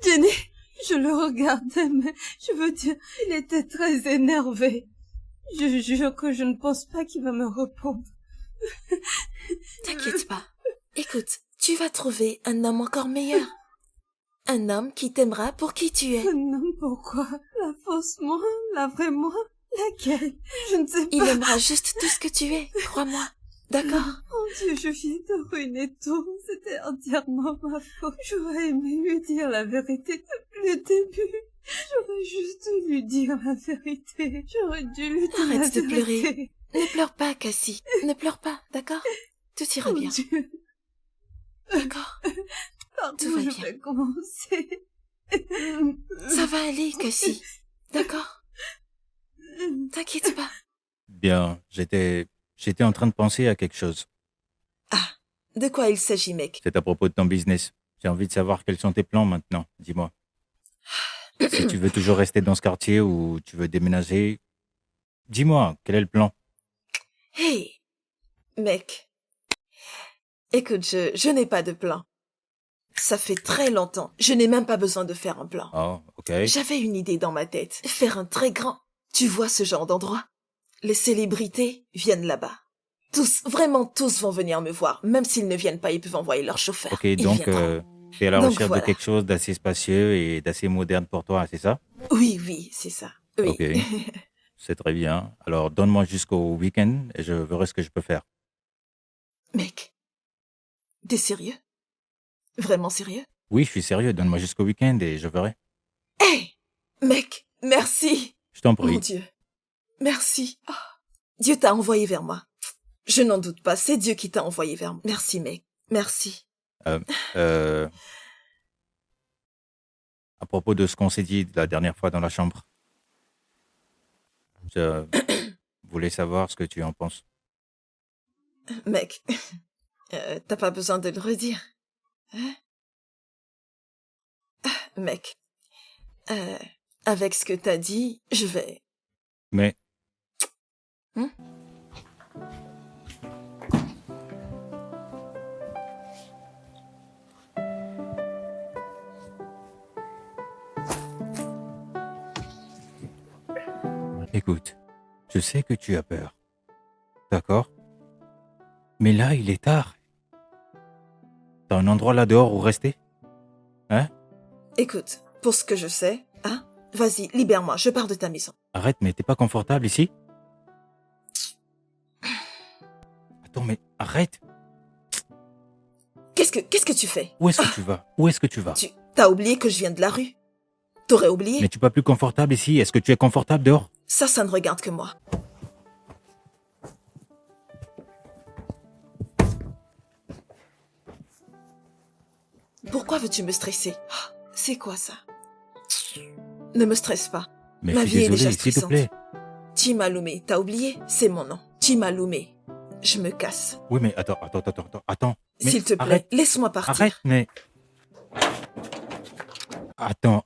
Jenny, je le regardais, mais je veux dire, il était très énervé. Je jure que je ne pense pas qu'il va me répondre. T'inquiète pas. Écoute, tu vas trouver un homme encore meilleur. Un homme qui t'aimera pour qui tu es. Non, pourquoi? La fausse moi? La vraie moi? Laquelle? Je ne sais pas. Il aimera juste tout ce que tu es, crois-moi. D'accord? Mon Dieu, je viens de ruiner tout. C'était entièrement ma faute. J'aurais aimé lui dire la vérité depuis le début. J'aurais juste dû lui dire la vérité. J'aurais dû lui dire la Arrête de vérité. pleurer. Ne pleure pas, Cassie. Ne pleure pas, d'accord? Tout ira Mon bien. Dieu, D'accord? par Tout où va je bien. vais commencer? Ça va aller, Cassie. D'accord? T'inquiète pas. Bien, j'étais en train de penser à quelque chose. De quoi il s'agit, mec? C'est à propos de ton business. J'ai envie de savoir quels sont tes plans maintenant. Dis-moi. Si tu veux toujours rester dans ce quartier ou tu veux déménager, dis-moi, quel est le plan? Hey, mec. Écoute, je n'ai pas de plan. Ça fait très longtemps. Je n'ai même pas besoin de faire un plan. Oh, ok. J'avais une idée dans ma tête. Faire un très grand. Tu vois ce genre d'endroit? Les célébrités viennent là-bas. Tous, vraiment tous vont venir me voir. Même s'ils ne viennent pas, ils peuvent envoyer leur chauffeur. Ok, Ils donc viendront. tu es à la Donc, recherche voilà. de quelque chose d'assez spacieux et d'assez moderne pour toi, c'est ça? Oui, c'est ça. Oui. Ok, c'est très bien. Alors donne-moi jusqu'au week-end et je verrai ce que je peux faire. Mec, t'es sérieux? Vraiment sérieux? Oui, je suis sérieux, donne-moi jusqu'au week-end et je verrai. Hey, mec, merci. Je t'en Mon prie. Dieu. Merci. Oh, Dieu t'a envoyé vers moi. Je n'en doute pas, c'est Dieu qui t'a envoyé vers moi. Merci, mec. Merci. À propos de ce qu'on s'est dit la dernière fois dans la chambre, je voulais savoir ce que tu en penses. Mec, t'as pas besoin de le redire. Hein? Mec, avec ce que t'as dit, je vais... Mais Hmm? écoute, je sais que tu as peur. D'accord? Mais là, il est tard. T'as un endroit là dehors où rester? Hein? Écoute, pour ce que je sais, hein, vas-y, libère-moi, je pars de ta maison. Arrête, mais t'es pas confortable ici? Attends, mais arrête! Qu'est-ce que tu fais? Où est-ce que tu vas? Où est-ce que tu vas? T'as oublié que je viens de la rue? T'aurais oublié? Mais tu pas plus confortable ici? Est-ce que tu es confortable dehors? Ça ne regarde que moi. Pourquoi veux-tu me stresser? Ah, c'est quoi ça? Ne me stresse pas. Mais Ma je suis vie est déjà désolé, s'il te stressante. plaît. Timaloumé, t'as oublié? C'est mon nom. Timaloumé. Je me casse. Oui, mais attends. Mais S'il te plaît, arrête, laisse-moi partir. arrête, mais... Attends.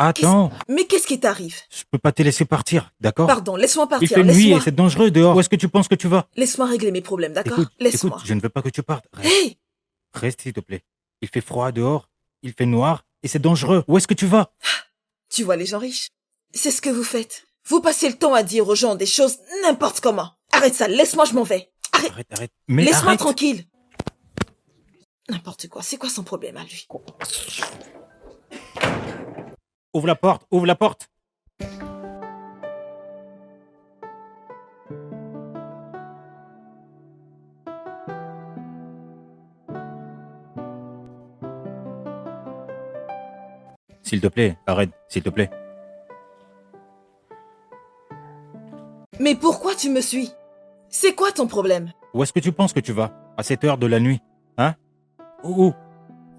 Attends, Mais qu'est-ce qui t'arrive? je peux pas te laisser partir, d'accord? Pardon, laisse-moi Il partir, fait nuit et laisse-moi. c'est dangereux dehors. Où est-ce que tu penses que tu vas? Laisse-moi régler mes problèmes, d'accord? Écoute, Laisse-moi. écoute, je ne veux pas que tu partes. Reste, Hey! reste, s'il te plaît. Il fait froid dehors, il fait noir et c'est dangereux. Où est-ce que tu vas? Tu vois les gens riches? C'est ce que vous faites. Vous passez le temps à dire aux gens des choses n'importe comment. Arrête ça, laisse-moi, je m'en vais. Arrête, Arrête, arrête. Mais laisse-moi arrête. tranquille. N'importe quoi, c'est quoi son problème à lui? Ouvre la porte, ouvre la porte. S'il te plaît, arrête, s'il te plaît. Mais pourquoi tu me suis? C'est quoi ton problème? Où est-ce que tu penses que tu vas? À cette heure de la nuit? Hein? Où?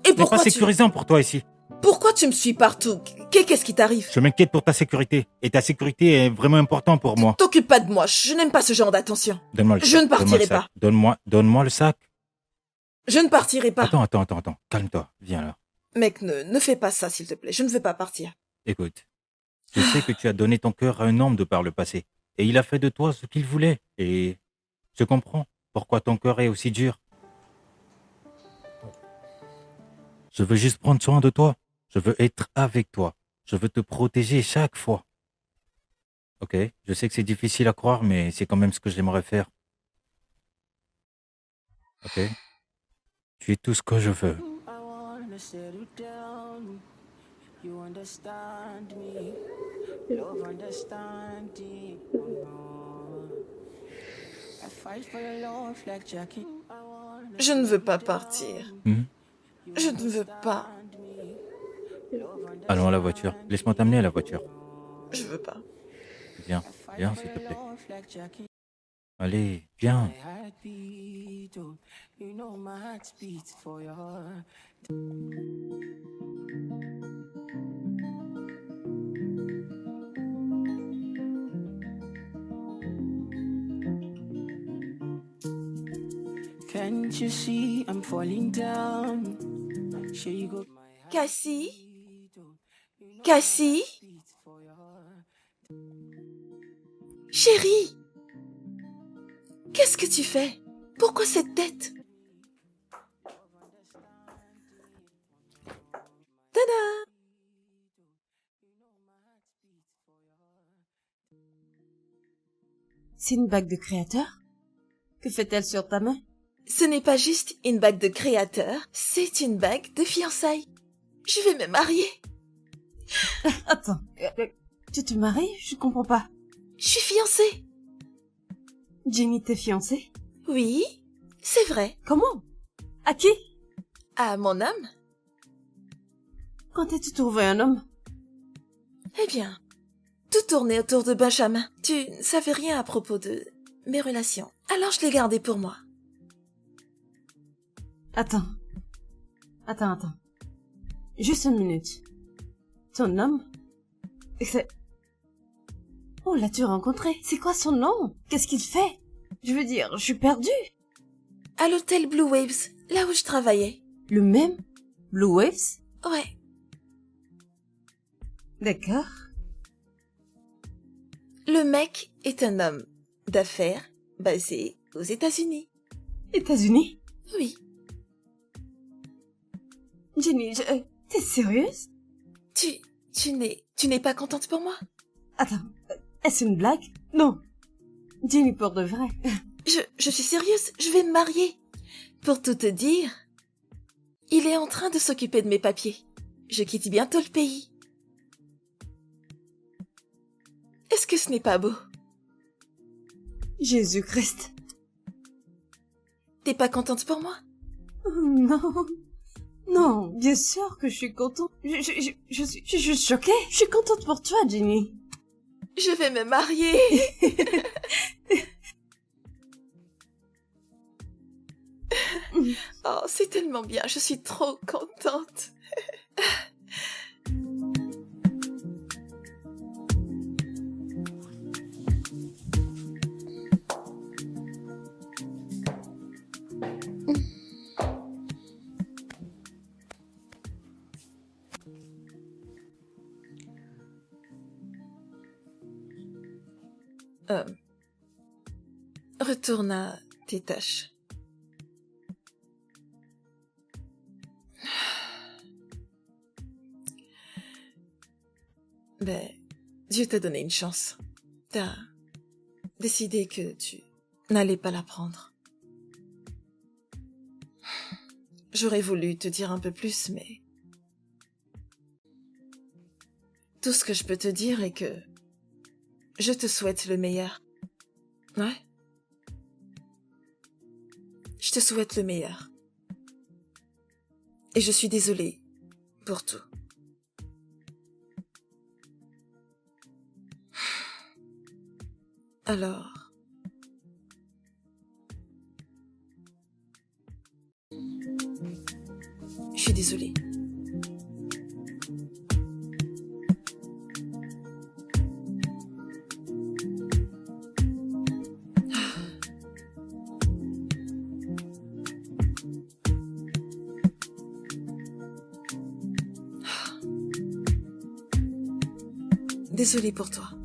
Et Ce n'est pas pourquoi sécurisant pour toi ici. pourquoi tu me suis partout? Qu'est-ce qui t'arrive? Je m'inquiète pour ta sécurité. Et ta sécurité est vraiment importante pour moi. T'occupe pas de moi, je n'aime pas ce genre d'attention. Donne-moi le sac. Je ne donne-moi partirai le sac. pas. Donne-moi le sac. Je ne partirai pas. Attends. Calme-toi. Viens là. Mec, ne fais pas ça, s'il te plaît. Je ne veux pas partir. Écoute. Je sais que tu as donné ton cœur à un homme de par le passé. Et il a fait de toi ce qu'il voulait. Et je comprends pourquoi ton cœur est aussi dur. Je veux juste prendre soin de toi. Je veux être avec toi. Je veux te protéger chaque fois. Ok, je sais que c'est difficile à croire, mais c'est quand même ce que j'aimerais faire. Ok? Tu es tout ce que je veux. I wanna settle down. You understand me. Love understanding. Oh, no. I fight for your love like Jackie. I wanna Je ne veux pas partir. Mhm. Je ne veux pas. Allons à la voiture. Laisse-moi t'amener à la voiture. Je veux pas. Viens, viens, s'il te plaît. love like Jackie. Allez, viens. My heartbeat, oh, you know my heart beats for your heart. Can't you see I'm falling down? Sure you got my Cassie? heartbeat, oh, you know Cassie? beats for your heart. Chérie! Qu'est-ce que tu fais? Pourquoi cette tête? Tada! C'est une bague de créateur? Que fait-elle sur ta main? Ce n'est pas juste une bague de créateur, c'est une bague de fiançailles. Je vais me marier. Attends, tu te maries? Je comprends pas. Je suis fiancée. Jenny, t'es fiancée? Oui, c'est vrai. Comment? À qui? À mon homme? Quand as-tu trouvé un homme? Eh bien, tout tournait autour de Benjamin. Tu ne savais rien à propos de mes relations. Alors je l'ai gardé pour moi. Attends. Juste une minute. Ton homme? C'est... Oh, l'as-tu rencontré? C'est quoi son nom? Qu'est-ce qu'il fait? Je veux dire, je suis perdue. À l'hôtel Blue Waves, là où je travaillais. Le même? Blue Waves? Ouais. D'accord. Le mec est un homme d'affaires basé aux États-Unis. États-Unis? Oui. Jenny, t'es sérieuse? Tu n'es pas contente pour moi? Attends, est-ce une blague? Non. Jenny, pour de vrai. Je suis sérieuse, je vais me marier. Pour tout te dire, il est en train de s'occuper de mes papiers. Je quitte bientôt le pays. Est-ce que ce n'est pas beau? Jésus-Christ. T'es pas contente pour moi? Non. Non, bien sûr que je suis contente. Je suis juste choquée. Je suis contente pour toi, Jenny. Je vais me marier. Oh, c'est tellement bien, je suis trop contente. Retourne à tes tâches. Ben, Dieu t'a donné une chance. T'as décidé que tu n'allais pas la prendre. J'aurais voulu te dire un peu plus, mais... Tout ce que je peux te dire est que... Je te souhaite le meilleur. Ouais? Je te souhaite le meilleur. Et je suis désolée pour tout. Alors... Je suis désolée. Désolée pour toi.